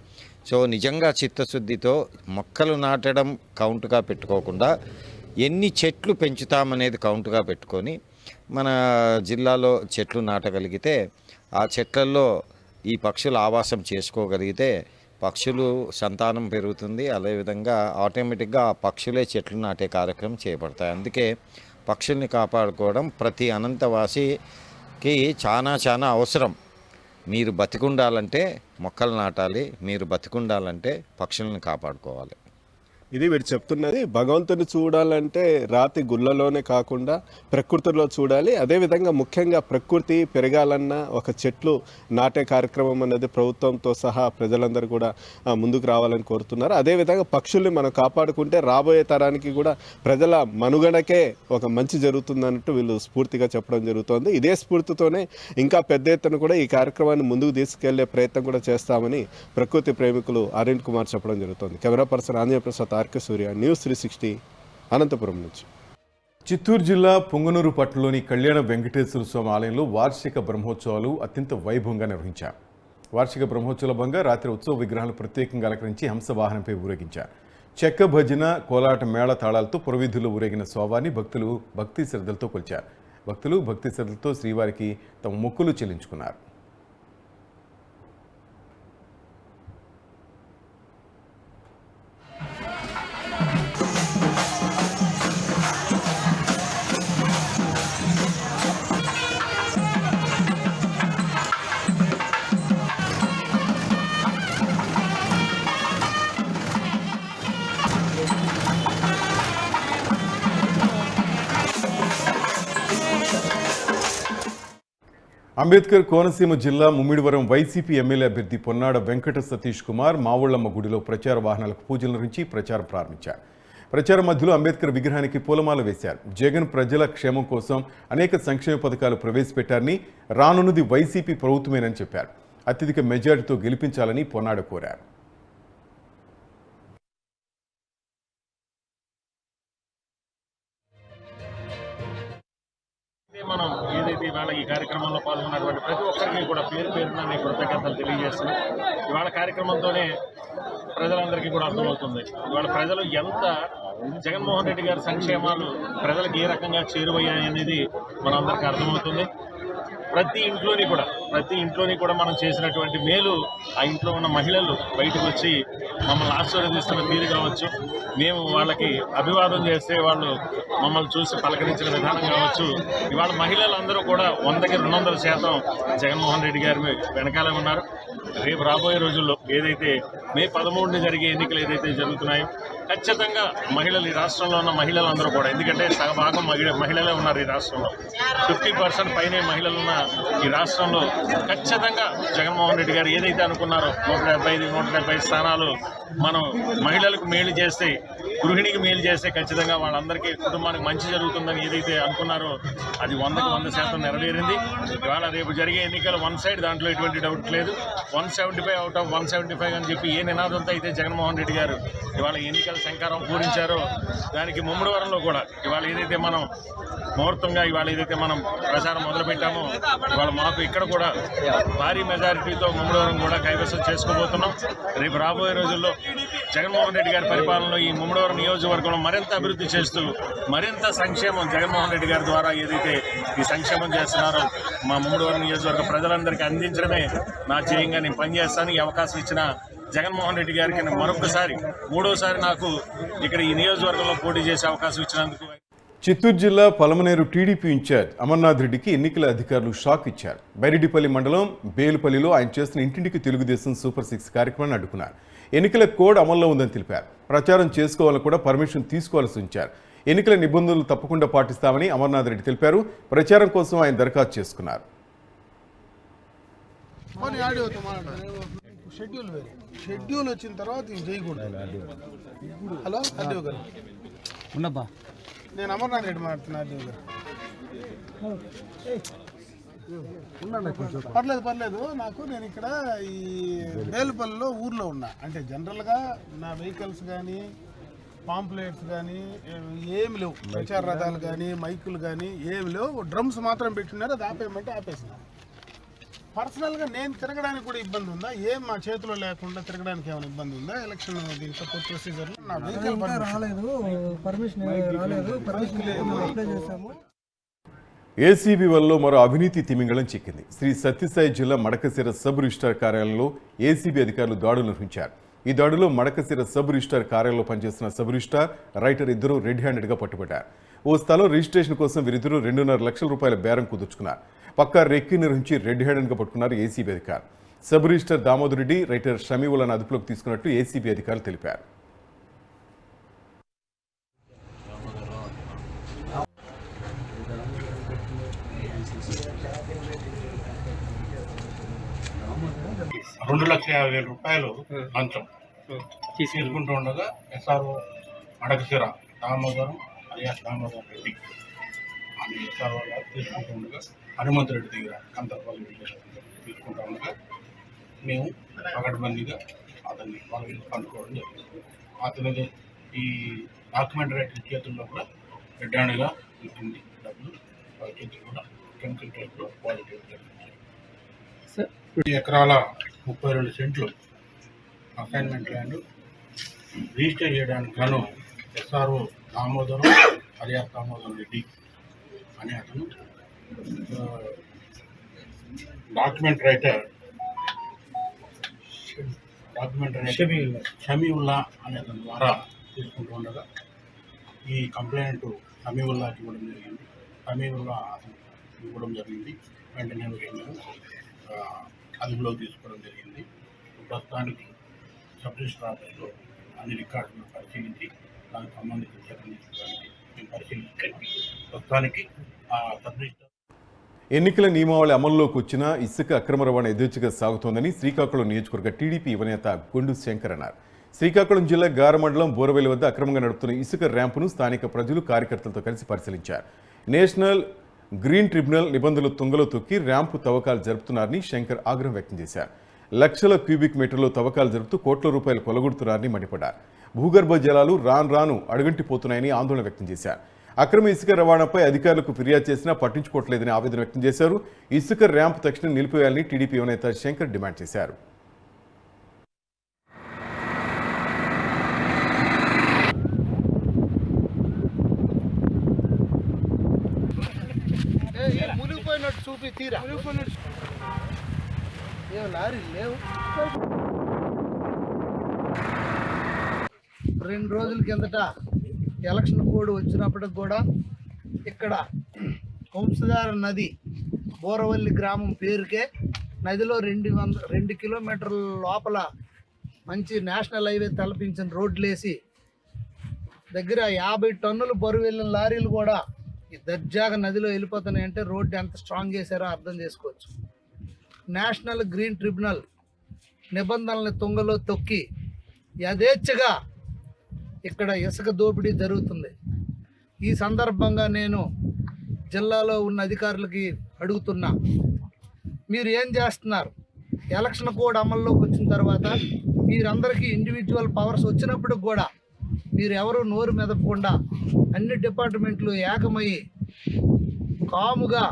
సో నిజంగా చిత్తశుద్ధితో మొక్కలు నాటడం కౌంట్గా పెట్టుకోకుండా ఎన్ని చెట్లు పెంచుతామనేది కౌంట్గా పెట్టుకొని మన జిల్లాలో చెట్లు నాటగలిగితే, ఆ చెట్లల్లో ఈ పక్షులు ఆవాసం చేసుకోగలిగితే పక్షులు సంతానం పెరుగుతుంది. అదేవిధంగా ఆటోమేటిక్గా ఆ పక్షులే చెట్లు నాటే కార్యక్రమం చేపడతాయి. అందుకే పక్షుల్ని కాపాడుకోవడం ప్రతి అనంతవాసికి చాలా అవసరం. మీరు బతికుండాలంటే మొక్కలు నాటాలి, మీరు బతికుండాలంటే పక్షులను కాపాడుకోవాలి. ఇది వీడు చెప్తున్నది. భగవంతుని చూడాలంటే రాతి గుళ్ళలోనే కాకుండా ప్రకృతిలో చూడాలి. అదేవిధంగా ముఖ్యంగా ప్రకృతి పెరగాలన్నా ఒక చెట్లు నాటే కార్యక్రమం అనేది ప్రభుత్వంతో సహా ప్రజలందరూ కూడా ముందుకు రావాలని కోరుతున్నారు. అదేవిధంగా పక్షుల్ని మనం కాపాడుకుంటే రాబోయే తరానికి కూడా ప్రజల మనుగడకే ఒక మంచి జరుగుతుందన్నట్టు వీళ్ళు స్ఫూర్తిగా చెప్పడం జరుగుతోంది. ఇదే స్ఫూర్తితోనే ఇంకా పెద్ద ఎత్తున కూడా ఈ కార్యక్రమాన్ని ముందుకు తీసుకెళ్లే ప్రయత్నం కూడా చేస్తామని ప్రకృతి ప్రేమికులు అరుణ్ కుమార్ చెప్పడం జరుగుతోంది. Camera person Anjaneya Prasad, RK Surya, news 360 Anantapur నుంచి. చిత్తూరు జిల్లా పొంగనూరు పట్టణంలోని కళ్యాణ వెంకటేశ్వర స్వామి ఆలయంలో వార్షిక బ్రహ్మోత్సవాలు అత్యంత వైభవంగా నిర్వహించారు. వార్షిక బ్రహ్మోత్సవాల భాగంగా రాత్రి ఉత్సవ విగ్రహాలను ప్రత్యేకంగా అలంకరించి హంసవాహనంపై ఊరేగించారు. చెక్క భజన, కోలాట మేళ తాళాలతో పురవీధుల్లో ఊరేగిన స్వామిని భక్తులు భక్తి శ్రద్ధలతో కొలిచారు. భక్తులు భక్తి శ్రద్ధలతో శ్రీవారికి తమ మొక్కులు చెల్లించుకున్నారు. అంబేద్కర్ కోనసీమ జిల్లా ముమ్మిడివరం వైసీపీ ఎమ్మెల్యే అభ్యర్థి పొన్నాడ వెంకట సతీష్ కుమార్ మావుళ్లమ్మ గుడిలో ప్రచార వాహనాలకు పూజలు నిర్వహించి ప్రచారం ప్రారంభించారు. ప్రచారం మధ్యలో అంబేద్కర్ విగ్రహానికి పూలమాల వేశారు. జగన్ ప్రజల క్షేమం కోసం అనేక సంక్షేమ పథకాలు ప్రవేశపెట్టారని, రానున్నది వైసీపీ ప్రభుత్వమేనని చెప్పారు. అత్యధిక మెజారిటీతో గెలిపించాలని పొన్నాడ కోరారు. మనం ఏదైతే ఇవాళ ఈ కార్యక్రమంలో పాల్గొన్నటువంటి ప్రతి ఒక్కరికి కూడా పేరు పేరున నేను కృతజ్ఞతలు తెలియజేస్తున్నాను. ఇవాళ కార్యక్రమంతోనే ప్రజలందరికీ కూడా అర్థమవుతుంది ఇవాళ ప్రజలు ఎంత జగన్మోహన్ రెడ్డి గారి సంక్షేమాలు ప్రజలకు ఏ రకంగా చేరువయ్యాయనేది మనందరికీ అర్థమవుతుంది. ప్రతి ఇంట్లోని కూడా మనం చేసినటువంటి మేలు ఆ ఇంట్లో ఉన్న మహిళలు బయటకు వచ్చి మమ్మల్ని ఆశీర్వదిస్తున్న తీరు కావచ్చు, మేము వాళ్ళకి అభివాదం చేస్తే వాళ్ళు మమ్మల్ని చూసి పలకరించిన విధానం కావచ్చు, ఇవాళ మహిళలందరూ కూడా 100కి 200% జగన్మోహన్ రెడ్డి గారి వెనకాలే ఉన్నారు. రేపు రాబోయే రోజుల్లో ఏదైతే మే 13ని జరిగే ఎన్నికలు ఏదైతే జరుగుతున్నాయో ఖచ్చితంగా మహిళలు, ఈ రాష్ట్రంలో ఉన్న మహిళలందరూ కూడా, ఎందుకంటే సగభాగం మహిళలే ఉన్నారు ఈ రాష్ట్రంలో, 50% పైనే మహిళలు ఉన్న ఈ రాష్ట్రంలో ఖచ్చితంగా జగన్మోహన్ రెడ్డి గారు ఏదైతే అనుకున్నారో 175 స్థానాలు మనం మహిళలకు మేలు చేస్తే, గృహిణికి మేలు చేస్తే ఖచ్చితంగా వాళ్ళందరికీ కుటుంబానికి మంచి జరుగుతుందని ఏదైతే అనుకున్నారో అది 100కి 100% నెరవేరింది. ఇవాళ రేపు జరిగే ఎన్నికలు వన్ సైడ్, దాంట్లో ఎటువంటి డౌట్ లేదు. 175 అవుట్ ఆఫ్ 175 అని చెప్పి ఏ నినాదంతో అయితే జగన్మోహన్ రెడ్డి గారు ఇవాళ ఎన్నికల శంకారం పూరించారో దానికి ముమ్మడివరంలో కూడా ఇవాళ ఏదైతే మనం ముహూర్తంగా ఇవాళ ఏదైతే మనం ప్రచారం మొదలుపెట్టామో ఇవాళ మాకు ఇక్కడ కూడా భారీ మెజారిటీతో ముమ్మడివరం కూడా కైవసం చేసుకోబోతున్నాం. రేపు రాబోయే రోజుల్లో జగన్మోహన్ రెడ్డి గారి పరిపాలనలో ఈ ముమ్మడివరం ముమ్మడివరం నియోజకవర్గంలో మరింత అభివృద్ధి చేస్తూ మరింత సంక్షేమం జగన్మోహన్ రెడ్డి గారి ద్వారా ఏదైతే ఈ సంక్షేమం చేస్తున్నారో మా ముమ్మడివరం నియోజకవర్గ ప్రజలందరికీ అందించడమే నా ధ్యేయంగా నేను పనిచేస్తాను. ఈ అవకాశం ఇచ్చిన జగన్మోహన్ రెడ్డి గారికి మరొకసారి మూడోసారి నాకు ఇక్కడ ఈ నియోజకవర్గంలో పోటీ చేసే అవకాశం ఇచ్చినందుకు. చిత్తూరు జిల్లా పలమనేరు టీడీపీ ఇన్ఛార్జ్ అమర్నాథ్ రెడ్డికి ఎన్నికల అధికారులు షాక్ ఇచ్చారు. బైరెడ్డిపల్లి మండలం బేలుపల్లిలో ఆయన చేస్తున్న ఇంటింటికి తెలుగుదేశం సూపర్ 6 కార్యక్రమాన్ని అడ్డుకున్నారు. ఎన్నికల కోడ్ అమల్లో ఉందని తెలిపారు. ప్రచారం చేసుకోవాలని కూడా పర్మిషన్ తీసుకోవాల్సి ఉంచారు. ఎన్నికల నిబంధనలు తప్పకుండా పాటిస్తామని అమర్నాథ్ రెడ్డి తెలిపారు. ప్రచారం కోసం ఆయన దరఖాస్తు చేసుకున్నారు. షెడ్యూల్ వచ్చిన తర్వాత చేయకూడదు. హలో ఆర్డీఓ గారు ఉన్నబ్బా, నేను అమర్నాథ్ రెడ్డి మాట్లాడుతున్నా. ఆర్డీఓ గారు పర్లేదు నాకు నేను ఇక్కడ ఈ బేలుపల్లిలో ఊర్లో ఉన్నా. అంటే జనరల్గా నా వెహికల్స్ కానీ పాంప్లెట్స్ కానీ ఏమి లేవు, ప్రచార రథాలు కానీ మైకులు కానీ ఏమి లేవు. డ్రమ్స్ మాత్రం పెట్టినారు, అది ఆపేయమంటే ఆపేసినారు. పర్సనల్గా నేను తిరగడానికి కూడా ఇబ్బంది ఉందా? ఏం మా చేతిలో లేకుండా తిరగడానికి ఏమైనా ఇబ్బంది ఉందా? ఎలక్షన్ దీంట్లో ప్రొసీజర్ నా వెహికల్ రాలేదు, పర్మిషన్ రాలేదు, అప్లై చేశాము. ఏసీబీ వల్ల మరో అవినీతి తిమింగళం చిక్కింది. శ్రీ సత్యసాయి జిల్లా మడకశిర సబ్ రిజిస్టార్ కార్యాలయంలో ఏసీబీ అధికారులు దాడులు నిర్వహించారు. ఈ దాడిలో మడకశిర సబ్ రిజిస్టార్ కార్యాలయంలో పనిచేస్తున్న సబ్ రిజిస్టార్, రైటర్ ఇద్దరు రెడ్ హ్యాండెడ్గా పట్టుబడ్డారు. ఓ స్థలం రిజిస్ట్రేషన్ కోసం వీరిద్దరూ 2.5 లక్షల రూపాయల బేరం కుదుర్చుకున్నారు. పక్కా రెక్కి నిర్వహించి రెడ్ హ్యాండెడ్గా పట్టుకున్నారు ఏసీబీ అధికారులు. Sub register Damodar Reddy, writer షమీవులను అదుపులోకి తీసుకున్నట్టు ఏసీబీ అధికారులు తెలిపారు. ₹2,50,000 లంచం తీసుకుంటూ ఉండగా ఎస్ఆర్ఓ మడకశిర దామోదరం అలియాస్ దామోదరం రెడ్డి అని ఎస్ఆర్ఓ గారు తీసుకుంటూ ఉండగా హనుమంత్ రెడ్డి దగ్గర కంతపల్లి తీసుకుంటూ ఉండగా మేము పకడ్బందీగా అతన్ని వాళ్ళకి కనుక్కోవడం జరిగింది. అతనికి ఈ డాక్యుమెంట్ రైటర్ చేతుల్లో కూడా రెడ్డానిగా ఉంటుంది డబ్బులు, వాళ్ళ చేతులు కూడా కెమికల్ టైప్లో పాజిటివ్ జరిగింది. 10 ఎకరాల 32 సెంట్లు అసైన్మెంట్ ల్యాండ్ రిజిస్టర్ చేయడానికి గాను ఎస్ఆర్ఓ దామోదరం అలియాస్ దామోదరం రెడ్డి అనే అతను డాక్యుమెంట్ రైటర్ షమీవుల్లా అనే అతని ద్వారా తీసుకుంటూ ఉండగా ఈ కంప్లైంట్ షమీవుల్లాకి ఇవ్వడం జరిగింది. షమీవుల్లా అతను ఇవ్వడం జరిగింది. వెంటనే మేము అదుపులోకి తీసుకోవడం జరిగింది. ప్రస్తుతానికి సబ్ రిజిస్టర్ ఆఫీస్లో అన్ని రికార్డులను పరిశీలించి దానికి సంబంధించిన చర్యలు తీసుకోవడానికి మేము పరిశీలిస్తున్నాం. ప్రస్తుతానికి సబ్ రిజిస్టర్ ఎన్నికల నియమావళి అమల్లోకి వచ్చిన ఇసుక అక్రమ రవాణా యథేచ్ఛగా సాగుతోందని శ్రీకాకుళం నియోజకవర్గ టీడీపీ యువనేత గుండు శంకర్ అన్నారు. శ్రీకాకుళం జిల్లా గార మండలం బోరవెల్లి వద్ద అక్రమంగా నడుపుతున్న ఇసుక ర్యాంపును స్థానిక ప్రజలు కార్యకర్తలతో కలిసి పరిశీలించారు. నేషనల్ గ్రీన్ ట్రిబ్యునల్ నిబంధనలు తుంగలో తొక్కి ర్యాంపు తవ్వకాలు జరుపుతున్నారని శంకర్ ఆగ్రహం వ్యక్తం చేశారు. లక్షల క్యూబిక్ మీటర్లో తవ్వకాలు జరుపుతూ కోట్ల రూపాయలు కొలగొడుతున్నారని మండిపడ్డారు. భూగర్భ జలాలు రాను అడుగంటిపోతున్నాయని ఆందోళన వ్యక్తం చేశారు. అక్రమ ఇసుక రవాణాపై అధికారులకు ఫిర్యాదు చేసినా పట్టించుకోవట్లేదని ఆవేదన వ్యక్తం చేశారు. ఇసుక ర్యాంపు తక్షణం నిలిపివేయాలని టీడీపీ యువనేత శంకర్ డిమాండ్ చేశారు. మునిగిపోయినట్టు చూపి తీరా, లారీ లేవు. 2 రోజుల కిందట ఎలక్షన్ కోడ్ వచ్చినప్పటికి కూడా ఇక్కడ వంశధార నది బోరవల్లి గ్రామం పేరుకే నదిలో 2 కిలోమీటర్ల లోపల మంచి నేషనల్ హైవే తలపించిన రోడ్లు వేసి దగ్గర 50 టన్నులు బరువు వెళ్ళిన లారీలు కూడా ఈ దర్జాగా నదిలో వెళ్ళిపోతున్నాయంటే రోడ్డు ఎంత స్ట్రాంగ్ చేశారో అర్థం చేసుకోవచ్చు. నేషనల్ గ్రీన్ ట్రిబ్యునల్ నిబంధనల్ని తుంగలో తొక్కి యథేచ్ఛగా ఇక్కడ ఇసుక దోపిడీ జరుగుతుంది. ఈ సందర్భంగా నేను జిల్లాలో ఉన్న అధికారులకి అడుగుతున్నా, మీరు ఏం చేస్తున్నారు? ఎలక్షన్ కోడ్ అమల్లోకి వచ్చిన తర్వాత మీరందరికీ ఇండివిజువల్ పవర్స్ వచ్చినప్పుడు కూడా మీరు ఎవరు నోరు మెదపకుండా అన్ని డిపార్ట్మెంట్లు ఏకమయ్యి కాముగా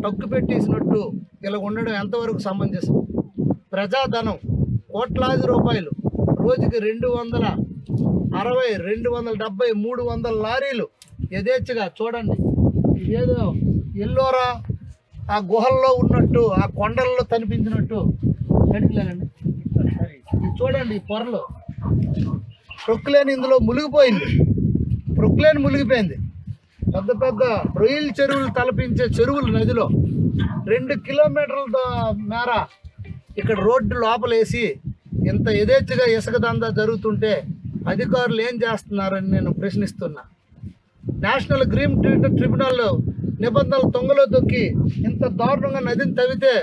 టక్కు పెట్టేసినట్టు ఇలా ఉండడం ఎంతవరకు సమంజసం? ప్రజాధనం కోట్లాది రూపాయలు రోజుకి 200 60, 270, 300 లారీలు యథేచ్ఛగా చూడండి. ఇదేదో ఎల్లోరా ఆ గుహల్లో ఉన్నట్టు, ఆ కొండల్లో కనిపించినట్టు కనిపించలేదండి. ఇది చూడండి, ఈ పొరలు ప్రొక్లేన్ ఇందులో మునిగిపోయింది. ప్రొక్లేన్ మునిగిపోయింది. పెద్ద పెద్ద రొయ్యల చెరువులు తలపించే చెరువులు నదిలో 2 కిలోమీటర్ల మేర ఇక్కడ రోడ్డు లోపలేసి ఇంత యథేచ్ఛగా ఇసుక దందా జరుగుతుంటే అధికారులు ఏం చేస్తున్నారని నేను ప్రశ్నిస్తున్నా. నేషనల్ గ్రీన్ ట్రిబ్యునల్ నిబంధనలు తొంగలో దొక్కి ఇంత దారుణంగా నదిని తవ్వితే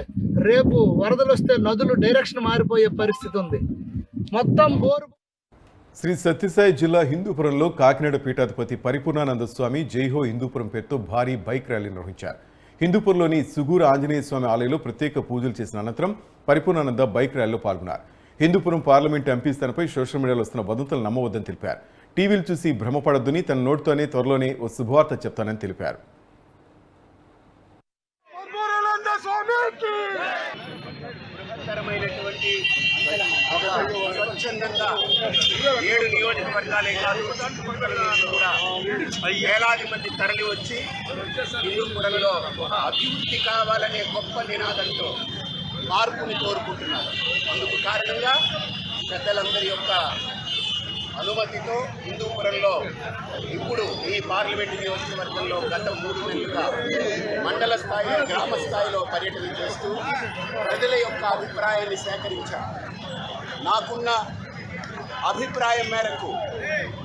రేపు వరదలు వస్తే నదులు డైరెక్షన్ మారిపోయే పరిస్థితి ఉంది. మొత్తం బోరు. శ్రీ సత్యసాయి జిల్లా హిందూపురంలో కాకినాడ పీఠాధిపతి పరిపూర్ణానంద స్వామి జైహో హిందూపురం పేరుతో భారీ బైక్ ర్యాలీ నిర్వహించారు. హిందూపురంలోని సుగూరు ఆంజనేయ స్వామి ఆలయంలో ప్రత్యేక పూజలు చేసిన అనంతరం పరిపూర్ణానంద బైక్ ర్యాలీలో పాల్గొన్నారు. హిందూపురం పార్లమెంటు ఎంపీ స్థానంపై సోషల్ మీడియాలో వస్తున్న వదంతులు నమ్మవద్దని తెలిపారు. టీవీలు చూసి భ్రమపడొద్దని, తన నోటితోనే త్వరలోనే ఓ శుభవార్త చెప్తానని తెలిపారు. స్వచ్ఛందంగా 7 నియోజకవర్గాలే కాదు కూడా వేలాది మంది తరలి వచ్చి హిందూపురంలో అభివృద్ధి కావాలనే గొప్ప నినాదంతో మార్పుని కోరుకుంటున్నారు. అందుకు కారణంగా పెద్దలందరి యొక్క అనుమతితో హిందూపురంలో ఇప్పుడు ఈ పార్లమెంటు నియోజకవర్గంలో గత 3 నెలలుగా మండల స్థాయి, గ్రామ స్థాయిలో పర్యటన చేస్తూ ప్రజల యొక్క అభిప్రాయాన్ని సేకరించారు. నాకున్న అభిప్రాయం మేరకు,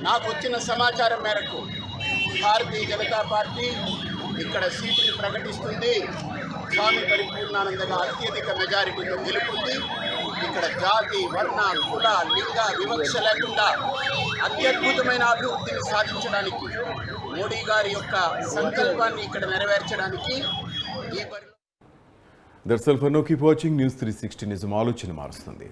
నాకు వచ్చిన సమాచారం మేరకు భారతీయ జనతా పార్టీ ఇక్కడ సీటుని ప్రకటిస్తుంది. స్వామి పరిపూర్ణానందగా అత్యధిక మెజారిటీతో గెలుపుంది. ఇక్కడ జాతి, వర్ణ, కుల, లింగ వివక్ష లేకుండా అత్యద్భుతమైన అభివృద్ధిని సాధించడానికి, మోడీ గారి యొక్క సంకల్పాన్ని ఇక్కడ నెరవేర్చడానికి ఈ that's all for now. Keep watching news 360. నిజం ఆలోచన మారుస్తుంది.